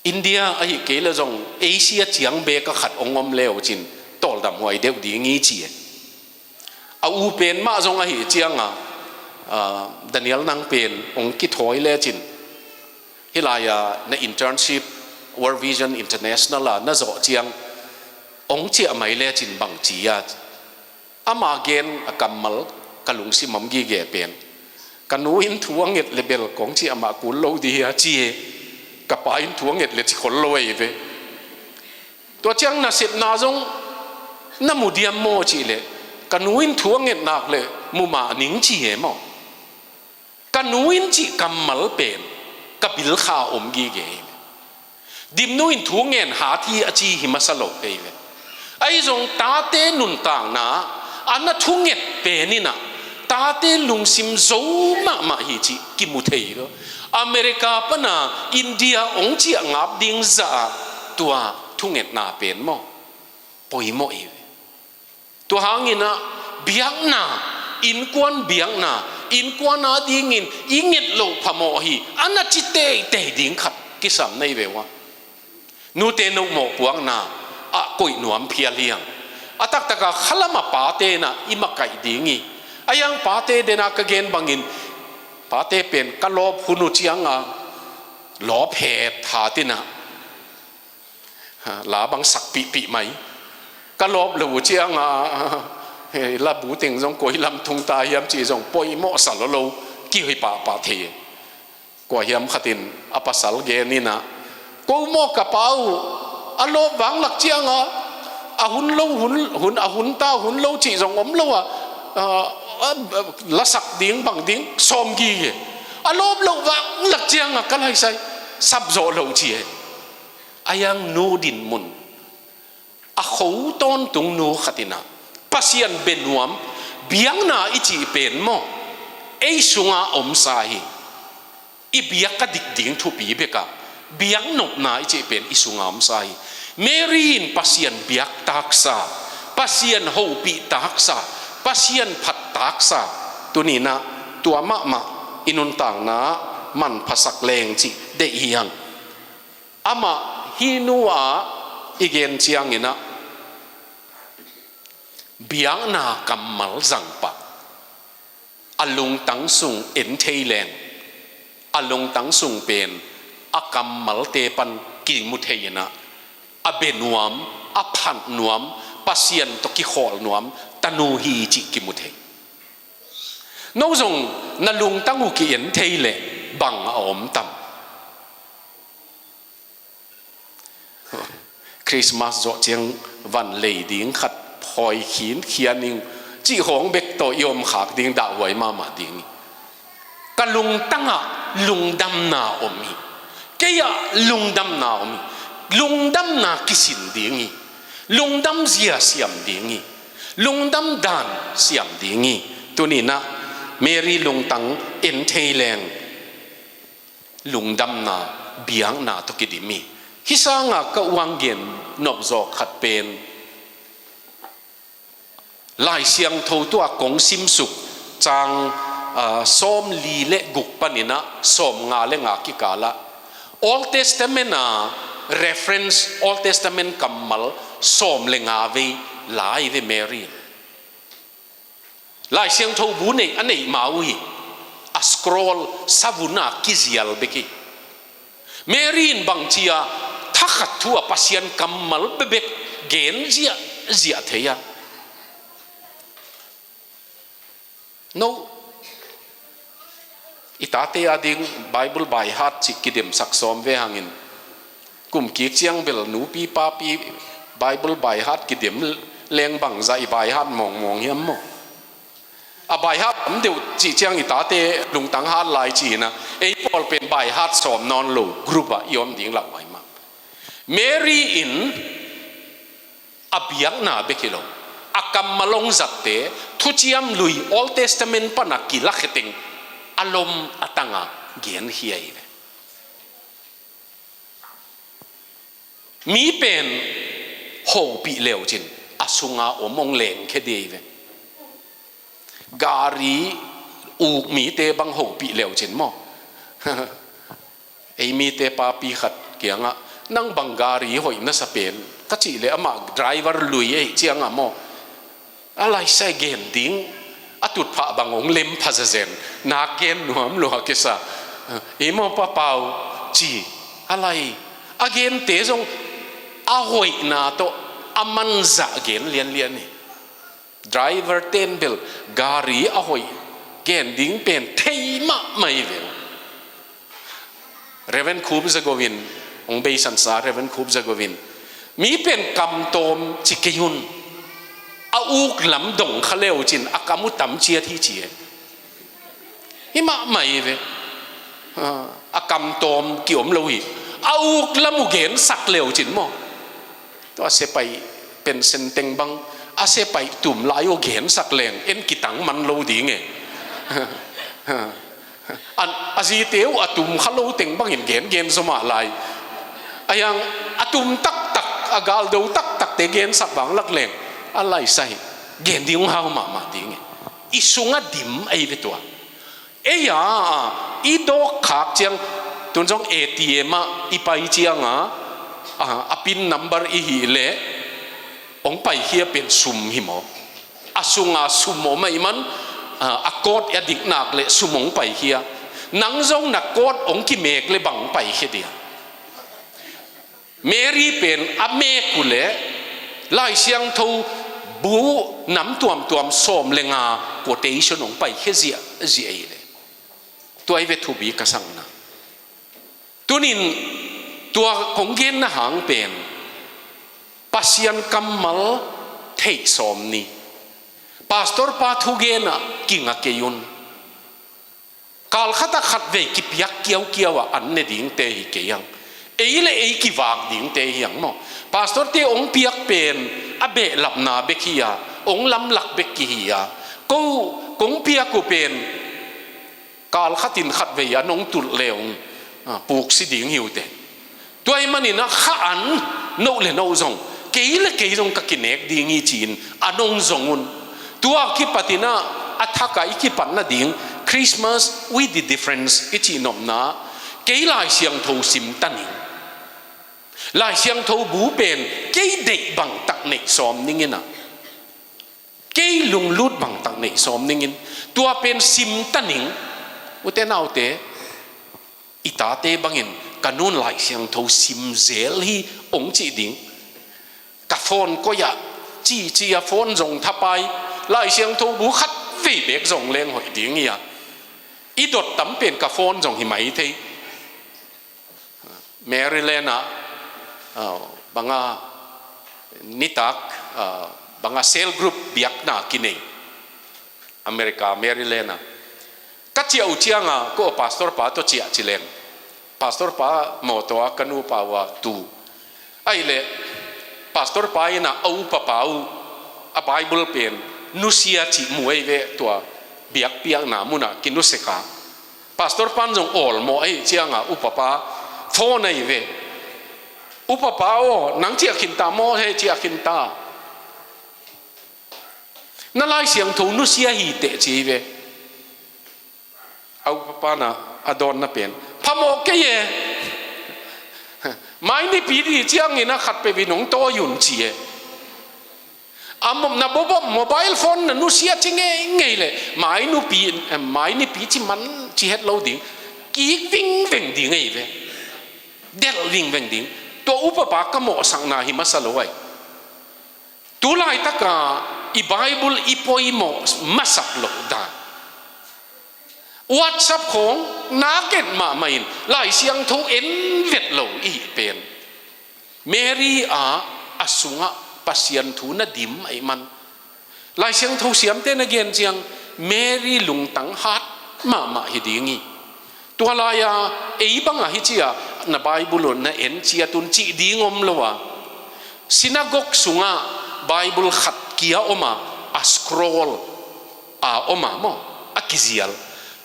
อินเดียไอ้เกลจงเอเชียเจียงเบกก็ขัดองค์อมเลวจินตอลดำหวยเดียวดีงี้เจียเอาอูเป็นมาจงไอ้เจียงดานิเอลนังเป็นองค์กิถอยเลจินฮิลายาในอินเทอร์นชิพ World Vision International ละน่าจะเจียงองค์เจียไม่เลจินบังจียอามาเกนกัมมัลกลุงซิมัมกีเกเป็นกันนูอินทวงเอ็ดเลเบลของเจียมากุลโลดีฮะจีกับปาอินทวงเอ็ดเลจิคนโลยเวตัวเจียงน่าเสพน่าจงน้ำมูดียมโมจีเลกันนูอินทวงเอ็ดนักเลยมูมาหนิงจีเหมอกันนูอินจีกัมมัลเป็นกับบิลข้าอมกีเกดิมนูอินทวงเอ็ดหาที่อจีหิมาสโลเกเวไอ้จงตาเตนุนต่างนะอันนั้นทุ่งเอ็ดเป็นนี่นะตาเตลุงซิมโซมาฮิจิกิมุเทย์อเมริกาปนะอินเดียองจีงับดิ้งจ่าตัวทุ่งเอ็ดนาเป็นมั้งปอยมั้งตัวหางินะเบียงนาอินกวนเบียงนาอินกวนนาดิ้งอิงเอ็ดโลพมอฮีอันนั้นจิเตดิ้งขัดกิสามในเววะนูเตนุโมปวงนากุยหนวมเพียเลียงตักขลมาปาเตนะอิมาไก่ดิ้งอายังปาเตเดนักเกณฑ์บางอินปาเตเป็นกะลบหุนุเจียงหลอเพดหาตินะลาบังสักปีไหมกะลบหลูเจียงลาบูติงจงกวยลำทุงตายามจีจงปอยโมสัลโลกี่ให้ปาเทกว่ายามขัดินอปัสสัลเกนี่นะกูโมกระเป๋าอโลบังหลักเจียงหุ่นโลหุ่นตาหุ่นโลจีจงอมโลละสักดิ้งบางดิ้งสมกีอารมณ์เราวังหลักเจียงก็เลยใส่ซับโซเราเจียอายังนูดินมุนเขาต้นตรงนูขัดินะปัสยันเบนวมเบียงนาอิจิเป็นโมไอสุงาอมสาฮีอีเบียกดิกดิ้งทุปีเบกะเบียงนกนาอิจิเป็นอิสุงาอมสาฮีเมรีนปัสยันเบียกตักษาปัสยันหูปีตักษาปัสยันผัดตักษาตัวนี้นะตัวมะอินุนต่างนะมันภาษาแรงจิเดียงอามาฮินัวอีเกนเชียงนี่นะเบียงนากัมมัลจังปะอลุงตังสุงเอ็นเทแลนอลุงตังสุงเป็นอากัมมัลเตปันกิมุเทยนะอเบนวมอพันนวมปัสยันตกิขอลนวมตนูฮีจิกิมุเทน้องจงนลุงตั้งอุกิเอ็นเทเลบังอมตัม คริสต์มาสจ่อเจียงวันเลยดิ้งขัดพอยขีนเขียนนิ่งจีหงเบกโตยอมขากดิ้งด่าไว้มาดิ้งกะลุงตั้งอะลุงดำนาอมีแกยะลุงดำนาอมีลุงดำนากิสินดิ้งลุงดำเสียเสียมดิ้งลุงดำดานเสียมดิ้งตัวนี้นะเมรีลุงตังเอ็นเทแรงลุงดำนาเบียงนาตุกิดิมีฮิสางะกะวังเย็นนบจอกขัดเป็นลายเสียงทูตัวกงซิมสุกจางส้มลีเละกุกปนินะส้มงาเลงากิกาละ Old Testament นะ reference Old Testament กัมมัลส้มเลงาเวลายเวเมรีลายเสียงทูบุญอันนี้มาวิอัสครอลซาวุนากิซิอัลเบกิเมรีนบางทีอะถ้าขัดทั่วปัสยันกัมมัลเบกเกณฑ์เจียเทีย no อิตาเตียดิ้งไบเบิลใบฮัดจิกิเดมสักซ้อมเวหังินกลุ่มกิจยังเบลนูปีป้าปีไบเบิลใบฮัดกิเดมเลี้ยงบังใจใบฮัดมองเหี้ยมอ่ะใบฮัดผมเดี๋ยวจีเจียงอิตาเตียลุงตังฮัดลายจีนะไอ้พอลเป็นใบฮัดซ้อมนอนลูกรุ๊ปอะยอมดิ้งหลักไว้มาเมรีอินอเบียงนาเบกิโลอากัมมาลงจัดเตะทุจยมลุย Old Testament ปนักกิลักเติงอารมณ์อตังะเกียนเฮียเลยมีเป็นโหปีเลวจินอสุงาอมงเลงแค่เดียวการีอูมีเตบังโหปีเลวจินมั้งไอมีเตปาปีขัดเกียงะนั่งบังการีหอยน่าสเปนก็จีเลยอามาไดรเวอร์ลุยเจียงอะมั้งอะไรใส่เกนดิ้งอตุดพระบางองเล็มพาเซนนาเกนหนวมหลวกิสาอีมอปะเปาจีอะไรอาเกนเตะจงอาหอยนาโตอามันจะเกนเลียนนี่ไดรเวอร์เทนเบลการีอาหอยเกนดิ้งเป็นเทมะไม่เวลเรเวนคูบจะกวินองเบสันซาเรเวนคูบจะกวินมีเป็นกำโตมจิกยุนอาอุกลำดงเขาเลวจินอากามุตัมเชียที่เชียฮิมะไม่เวอากำโตมเกี่ยวมลวิอาอุกลำมุเกนสักเลวจินมั้งตัวเสไปเป็นเซนเต็งบังอาเสไปตุ่มลายโอเกนสักเลงเอ็นกิตังมันโลดีไงอันอาจีเตียวอาตุ่มขลุ่เต็งบังเห็นเกนสมาลายอายังอาตุ่มตักอากาลดูตักเตเกนสักบังลักเลงอะไรใส่เกณฑ์ดิ้งหาวมาดิ้งอีสุงดิมไอ้เวตัวเอ้ยอีดอกขากเจียงตุนจงATMอีไปเจียงอปินนัมเบอร์อีหีเล่องไปเฮียเป็นซุมหิมอสุงซุมไม่มันกอดอดิกนักเล่ซุมองไปเฮียนังจงนักกอดองกิเมกเล่บังไปเฮียเดียเมรีเป็นอเมกุเล่ลายเสียงทูบูน้ำตัวมส้มเลงาโกเตยชนงไปแค่เจียเลยตัวไอเวทูบีกระสังนะตัวนี้ตัวของเกณฑ์นะหางเป็นปัสยันกัมมัลเทยส้มนี่พาสตอร์ปาทูเกนะกิงอเกยุนกาลขัดขัดเวกิพยักเกี่ยวอันเนดิ่งเตยเกียงเอเลเอกิวากดิ่งเตยยังมั้งพาสตอร์เตองเปียกเป็นอเบลับนาเบกียองลำหลักเบกียกูกงเปียกูเป็นกาลขัดินขัดเวียนองตุลเลวปลูกสิดิ่งหิวเตตัวไอ้มันนี่นะข้าอันโนเลโนจงเกยเลเกยจงกักินเอกดิ่งอีจีนอันองจงุนตัวคิปตินะอัฐกาอิคิปันนะดิ่งคริสต์มาส with the difference อิจีนอมนะเกยลายเสียงทูซิมตันิงลายเสียงทูบูเป็นเกยเด็กบังตักเนกซ้อมนิ่งนะเกยลุงลุดบังตักเนกซ้อมนิ่งตัวเป็นซิมตันิงอุเทนเอาเตอิตาเตบังเงินกันนู่นลายเสียงทูซิมเซลฮีองจีดิ่งกับโฟนก็อยากจีโฟนจงทับไปลายเสียงทูบูขัดฟีเบกจงเลี้ยงหอยดิ่งเนี่ยอีดดตั้มเป็นกับโฟนจงหิมายเทแมริเลนะ บางนิตักบางเซลกรุ๊ปเบียกนากินเองอเมริกาแมริแลนด์กัจเจียอุจยังก็พาสตอร์ป้าตัวเจียจิเลนพาสตอร์ป้าหมอตัวกันูป้าวาตูไอ้เล่พาสตอร์ป้าน่ะเอาป้าป้าวไบเบิลเป็นนุเซียจิมวยเวตัวเบียกเปียกนามุนะกินุเสกาพาสตอร์ป้าจงออลโมไอ้เจียงอุปป้าโฟนไอ้เวอุปป้าโอนังเจียกินตาโมเฮเจียกินตานั่นไล่เสียงทูนุเซียฮีเตจีเวเอาอุปป้าน่ะอดอนน่ะเป็นพะโมกเกยไม่นี่ปีดีเจียงนี่นะขัดไปวินงโตยุนจีนะบบโมบายโฟนนะนุเซียจิงไงเลยไม่นี่ปีที่มันจีเฮ็ดเราดิ่งกีวิ่งเว่งดิ่งไงเว้เด็ดวิ่งเว่งดิ่งตัวอุปปากก็เหมาะสังนาหิมัสลอยตัวลายตะกาอีไบเบิลอีโพยโมมัสักโลดาวัดซับของนักเก็ตมาไม่นลายเสียงทูเอ็นเวดโลอีเป็นเมรี่อาสุงะปัสยันทูน่ะดิมไอ้มันลายเสียงทูเสียมเต้นเกียนเจียงเมรี่ลุงตังฮัดมาฮิดีงี้ตัวลายไอ้บังฮิจิยานะไบเบิลนะเอ็นเจียตุนจีดีงอมเลวะซินากอกสุงะไบเบิลขัดเกียออกมาสครอลออกมาโมกิซิล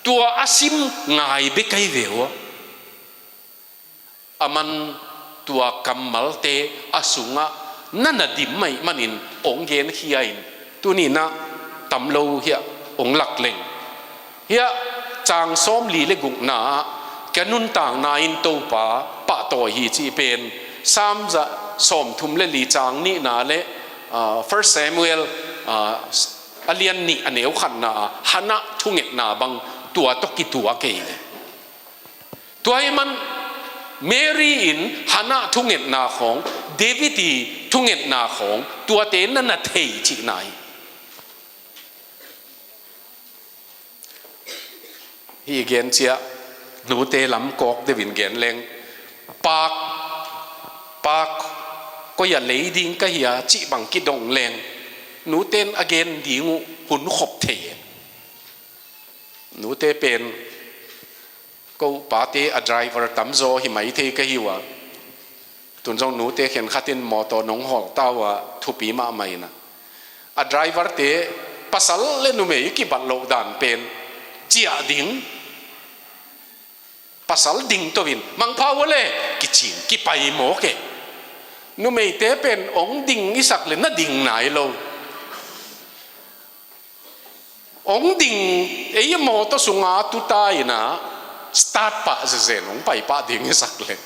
ตัวอาซิมง่ายเบกไอเววมันตัวกัมมัลเตอสุงะนั่นน่ะดิมไม่มันอินองเกนขี้อินตัวนี้นะตำโลเฮียองหลักเล่งเฮียจางซ้อมลีเลกุกนาแกนุนต่างนาอินโตป้าปะต่อฮีจีเป็นซ้ำจะซ้อมทุ่มเลลีจางนี่นาเลFirst Samuel อเลียนนี่อันเอวขันนาฮานะทุ่งเอ็ดนาบังตัวตกิตัวเกยตัวไอ้มันเมรีอินฮานะทุ่งเอ็ดนาของเดวิดีทุ่งเอ็ดนาของตัวเต้นนั่นน่ะเทจีไหนฮีเกนเชียหนูเตลำกอกเดวินเกนเลงปากก็อย่าเลยดิ้งก็อย่าจีบังกิดงแรงหนูเต้นอเกนดีงูหุ่นขบเทหนูเตเป็นก็ปาเตอดรเวอร์ตั้มโซหิไม่เทก็หิวตุนจงหนูเตเห็นขัดเต็นมอตอนงหอกเต้าว่าทุปีมาไม่นะอดรเวอร์เตปัสสาวะเล่นหนูเมย์กิบัลโลดานเป็นเจียดิ้งปัสสาวะดิ้งตัววินมังพาวเลยกิจิงกิไปโมเกนูไม่เตเป็นองดิ่งอิสักเลยน่าดิ่งไหนเราองดิ่งไอ้ยมอตัวสุงาตุตายนะสตาร์ทปะเจนองไปปะดิ่งอิสักเลย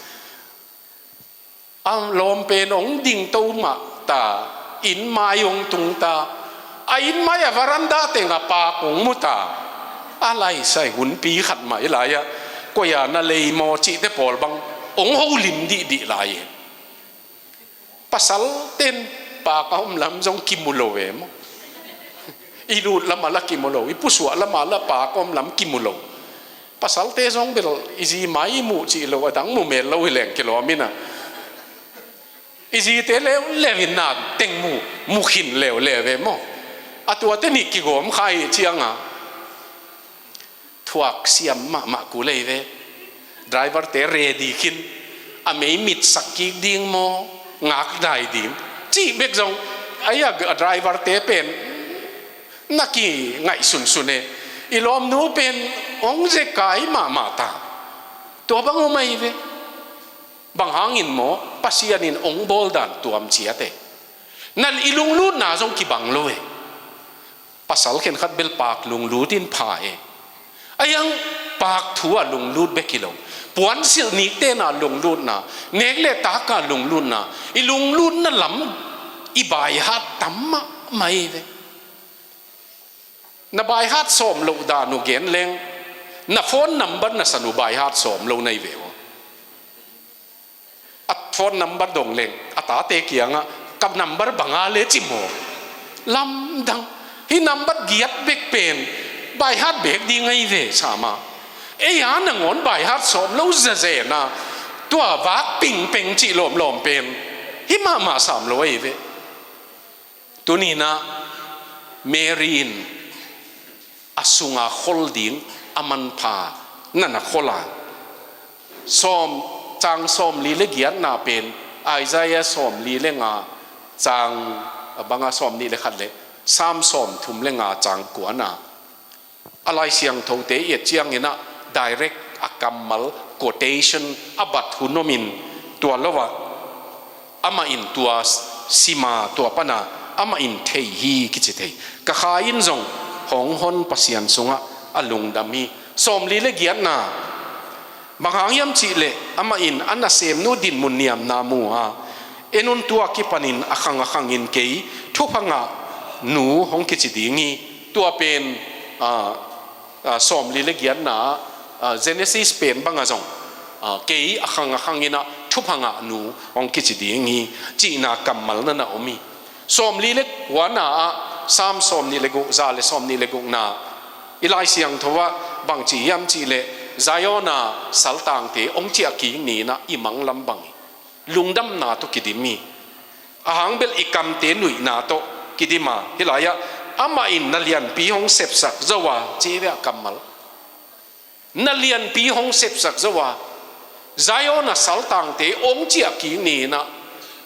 ลมเป็นองดิ่งตัวมาตาอินมายองตุงตาอินมายาวารันดาเตงปากองมุตาอะไรใส่หุ่นปีขัดไหมหลายอะก็อย่านาเลยมอจิเตปอลบังองหูลิมดีหลายpasal ten pa kaum lam jong kimulo em ilut lam ala kimulo ipuswa lam ala pa kaum lam kimulo pasal te jong bel izi mai mu chi lo adang mu mel lo hileng kilo amina izi te le levin na teng mu khin leve mo atua te ni ki gom khai chianga thuak siam ma ku leve driver te ready khin amei mit sakki ding mo ngak dai dim chi bek jong aya driver te pen naki ngai sun e ilom nu pen ong je kai ma ta to bang mai ve bang hangin mo pasianin ong bol dan tuam chiate nan ilung lu na jong ki bang lo e pasal khen khat bel pak lung lu tin pha e ayang pak thua lung lu be kilo puan sil ni te na lung lut na nek le ta ka lung lut na i lung lut na lam i bai hat tamma mai ve na bai hat som lo da nu gen leng na phone number na sanu bai hat som lo nei ve at phone number dong leng ata te kianga kap number banga le chimo lam dang hi number giat bek pen bai hat bek di ngai ve sama e ya na ngon bai hat som lo za ze na ตัววักปิงเป็งจีหลอมเป็นฮิมา300เวตัวนี้นะเมรีนอสุงาขลดิงอามันพานั่นนะขลาส้มจางส้มลีเลกียนนาเป็นไอใจส้มลีเลงาจางบางส้มนี่เลขัดเลย3ส้มทุ่มเลงาจางกัวนาอะไรเสียงทงเตยเจียงเนี่ยนะ direct อากัมมัล quotation อบัตหุนมินตัวละวะอามาอินตัวสีมาตัวปนาอามาอินเทฮีกิจเทยกะขาอินจงหงหนปัสยันสุงะอลุงดามีสมลีเลกียนนาบางหางยามจีเลอามาอินอันน่ะเสมนูดินมุนเนียมนามูฮะเอ็นุนตัวกิปันินอคังอินเกยทุพังะหนูหงกิจดีงีตัวเป็นสมลีเลกียนนาGenesis เป็นบางอะจงเกยอคังอินะทุพังะหนูหงกิจดีงีจีนากัมมัลนั่นนะอมีสมลีเลกวานา3สมนี่เลกุซาเลสมนี่เลกุนาอิไลเสียงทว่าบางจียามจีเลซายอนาสัลตังเตองเจียกีนีนะอิมังลำบังลุงดำนาตุกิดิมีอาหังเบลอิกัมเตนุยนาโตกิดิมาฮิลายะอามาอินนัลยันปีหงเสพสักจวาเจเวกัมมัลนัลยันปีหงเสพสักจวาซายอนาสัลตังเตองเจียกีนีนะ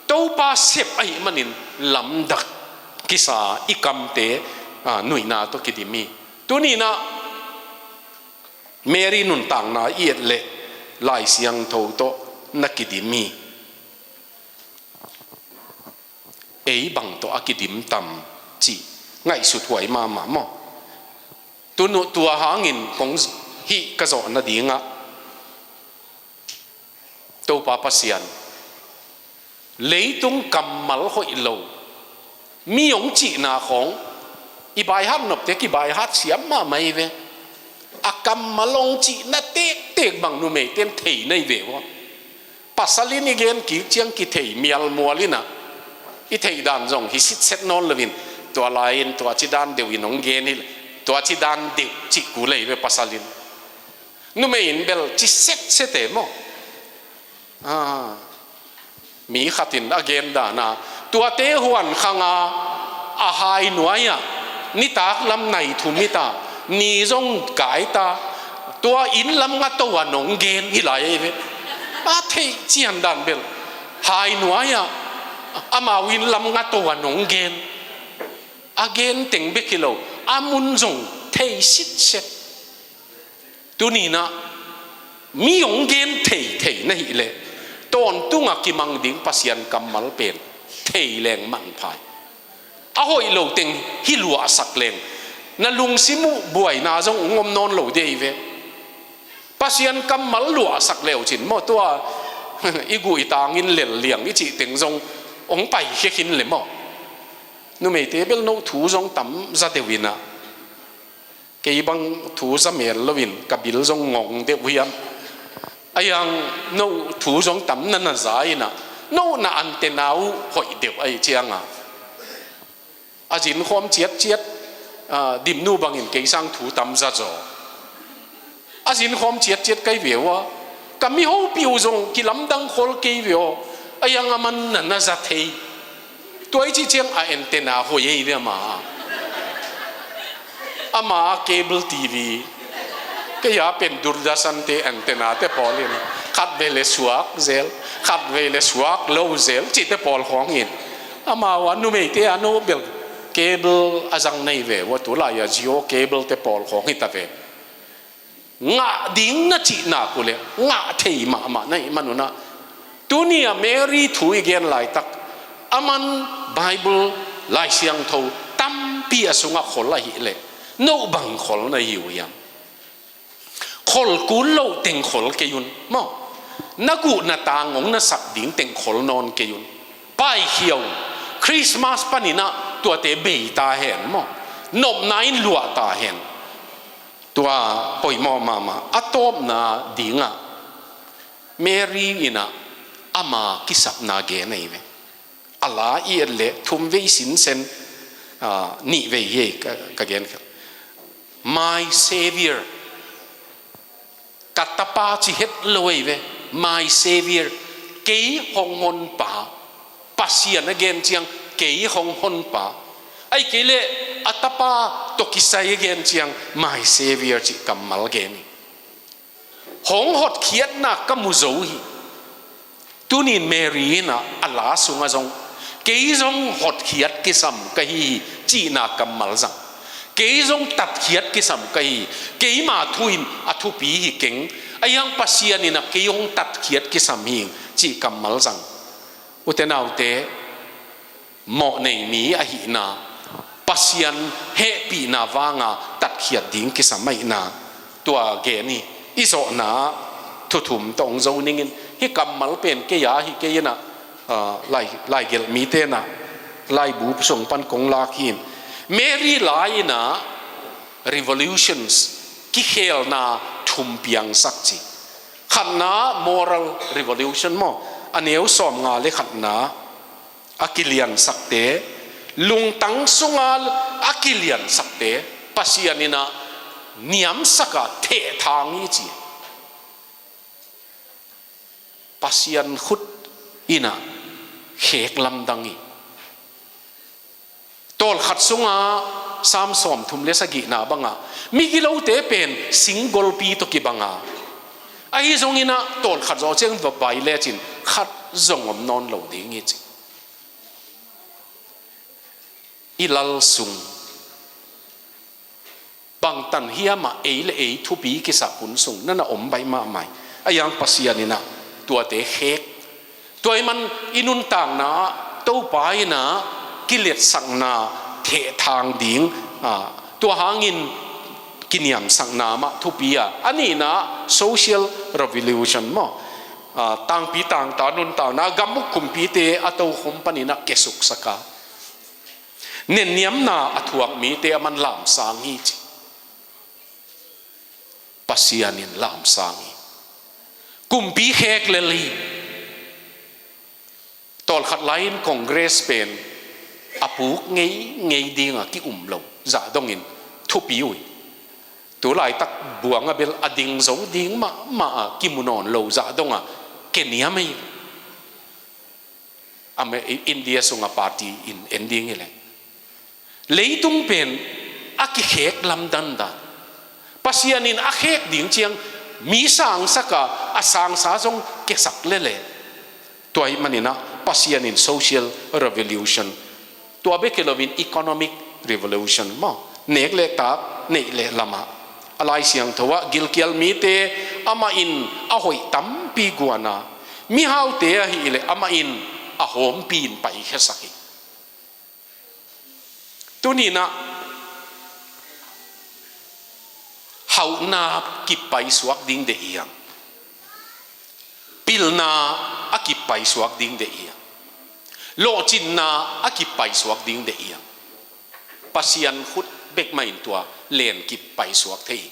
โตปาเสพไอมันินลำดักกิสาอิกัมเตนุยนาตุกิดิมีตัวนี้นะเมรีนุนต่างนาเอียดเละลายเสียงโทโตนักกิดิมีบังโตอากิดิมตำจีไงสุดหวยมาหมอตัวหางินของฮิกระโจนดีงะตัวปาปัสยันเลยตุงกำมัลหอยโลมีองจีนาของอีบายฮัดนบเตกิบายฮัดเสียมมาไม่เวอากัมมาลงจีน่ะเตกบังนุเมเตียนเทยในเววปัสสลินิเกนกิเจียงกิเทยมีอัลมัวลินะอีเทยดานจงฮิสิตเซตนอนเลวินตัวลายตัวจิดานเดวินองเกนิตัวจิดานเดวจิกูเลยเวปัสสลินนุเมอินเบลจิเซตเซเตมมีขัดินอเกนดานาตัวเตหวนขังอาหายหน่วยนิตากลำไหนทุมิตานี่จงกายตาตัวอินลำงัดตัวหนงเกนฮิไลเวอาเทเจียนดันเบลหายหน่วยอามาวินลำงัดตัวหนงเกนอาเกนติงเบกิโลอามุนจงเทสิตเซตัวนี้นะมีองเกนเทนี่เลยตอนตุงกิมังดิ้งปัสยันกัมมัลเป็นเทแรงมันพายอาหอยโลติงฮิลัวสักเลงนั่นลุงซิมุบวยนาจงงมนอนโลเดยเวปัสยันกัมมัลลัวสักเลวจินมอตัวอีกุยตางินเหลี่ยงเหลี่ยงอีจิติงจงองไปเขียนเลยมอนู่นไม่เตเบลโนถูจงตั้มจะเดวินะเกี่ยบังถูจะเมลวินกับบิลจงงงเดวิมไอ้ยังโนถูจงตั้มนั่นน่ะใจนะโนน่ะอันเตนาวหอยเดียวไอ้เจียงอาจินความเจียดดิมนูบางอินเกสังถูตั้มจะจ่ออาจินความเจียดไกเวียวก็มีหูปิวจงกิลำดังคนไกเวียวไอ้ยังมันนั่นน่ะจะเทตัวไอ้เจียงอันเตนาหอยเวียมาอามาเคเบิลทีวีก็อย่าเป็นดูร์ดาสันเตอันเตนาเตปอลินขัดเวลสวกเซลขัดเวลสวกโลเซลจิตเตปอลของอินอามาวันนู้นไม่เตอโนเบลเคเบิลอาจังในเวว่าตัวลายจิโอเคเบิลเตปอลของอินตาเวงะดิ้งน่ะจีน่ากุเลงะเทยมาในมันน่ะตัวนี้เมรีถุยเกนลายตักอามันไบเบิลลายเสียงทูตั้มปีอสุงะขลลายเลโนบังขลในอยู่ยังขลกุลโลเต็งขลเกยุนมอนักูนาตางงนัสักดิ้งเต็งขลนอนเกยุนไปเขียวคริสต์มาสปานินะตัวเตเบยตาเห็นมอนบนายลัวตาเห็นตัวปอยมอมาอะตอมนาดิ้งเมรีอินะอามากิสับนาเกนไอเวอัลลาห์อีเลทุมเวสินเซนนี่เวเยกะเกน My Savior กัตตาปาจิเฮตลอยเว my savior kei hong hon pa pasian again chiang kei hong hon pa ai kele atapa tokisai again chiang my savior chi kamal gen hong hot khiat na kamuzo hi tunin Mary na ala sunga jong kei jong hot khiat kisam kahi chi na kamal jang kei jong tat khiat kisam kahi kei ma thuin athu pi hi keng ayang pasian ina kei jong tat khiat kisam hi chi kamal jang utenau te mo nei mi a hi na pasian he pi na wanga tat khiat ding kisamai na tua ge ni izo na thuthum tong zo ningin hi kamal pen ke ya hi ke na lai gel mi te na lai bu song pan kong la hin Mary lai na revolutions ki khel na thum piang sak chi khat na moral revolution mo aneu som nga le khat na akilian sakte lung tang sungal akilian sakte pasianina niam saka the thangi chi pasian khut ina khek lam dangi tol khat sunga sam som thum le sagi na banga mi gilo te pen single pi to ki banga ai zong ina tol khat zo cheng va bai le chin khat zong om non lo ding ngi chi ilal sung bang tan hiama eile ei thu pi ki sa pun sung nana om bai ma mai ayang pasianina tua te khek toy man inun tang na to pai na kilet sang na the thang ding tua hangin kiniam sang na ma thu pia ani na social revolution mo tang pi tang ta nun ta na gamuk kum pi te ato khom panina kesuk saka nen niam na athuak mi te aman lam sang hi chi pasianin lam sang hi kum pi khek leli tol khat lain congress pen apuk ngei dinga ki lo za dongin thu pi ui tu lai tak buanga bel ading zo ding ma ki munon lo za donga kenya mai ame india sunga party in ending ele leitung pen aki khek lam dan da pasianin a khek ding chiang mi sang saka asang sa jong ke sak le toy manina pasianin social revolution tua be kelovin economic revolution mo nek le ta nei le lama alai siang thowa gilkial mi te ama in a hoi tam pi guana mi hau te hi le ama in a hom pin pai khesaki tunina hau na ki pai suak ding de iang pilna aki pai suak ding de iang lo chin na aki pai suak ding de iang pasian khut bek main tua len ki pai suak thei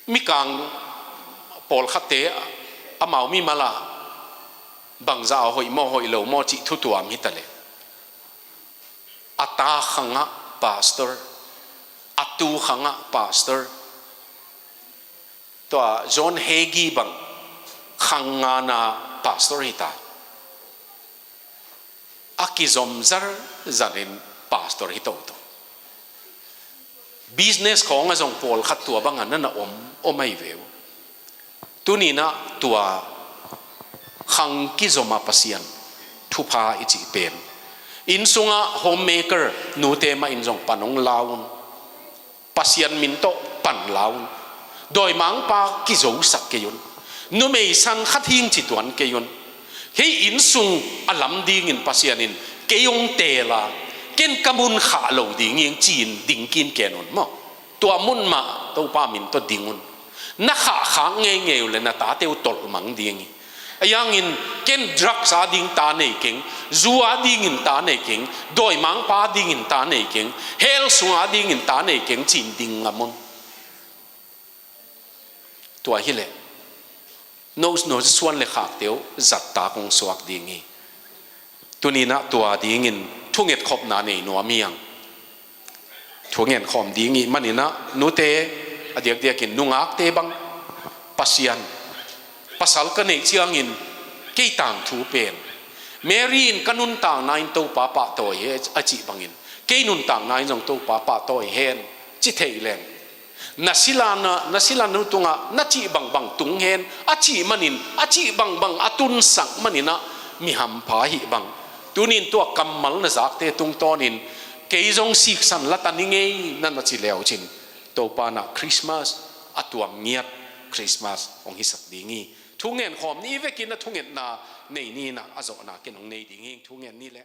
mi kang pol khate amau mi mala bangza hoi mo hoi lo mo chi thu tua mi tale ata khanga pastor atu khanga pastor to John Hagee bang khanga na pastor hita akizom zar zanin pastor hito to business khong a jong pol khat tua bang an na omai veu tunina tua khang ki zoma pasian thupa ichi pen in sunga homemaker nu te ma in jong panong laun pasian min to pan laun doi mang pa ki zo sak ke yun nu mei san khat hing chi tuan ke yun he in sung alam ding in pasianin ke yong te la ken kamun kha lo ding ing chin ding kin kenon mo tua mun ma to pa min to dingun na kha khang nge le na ta teu tol mang ding ayang in ken drug sa ding ta nei king zuwa ding in ta nei king doi mang pa ding in ta nei king hel sunga ding in ta nei king chin ding ngamon tua hile nose swan le khak teu zat ta kong suak ding hi tunina tua ding in thunget khop na nei no miang thungen khom ding hi manina nu te adiak diak in nungak te bang pasian pasal ka nei chiangin ke tang thu pen Mary in kanun tang nain to papa to he achi bangin ke nun tang nain jong to papa to hen chi thei leng nasilana tunga nachi bang bang tung hen achi manin achi bang bang atun sak manina mi ham pha hi bang tunin to kamal na zak te tung tonin ke jong sik san latani ngei nan chi leo chin to pa na Christmas atuam ngiat Christmas ong hi sak dingi thungen khom ni vekin na thungen na nei ni na azo na kenong nei dingi thungen ni le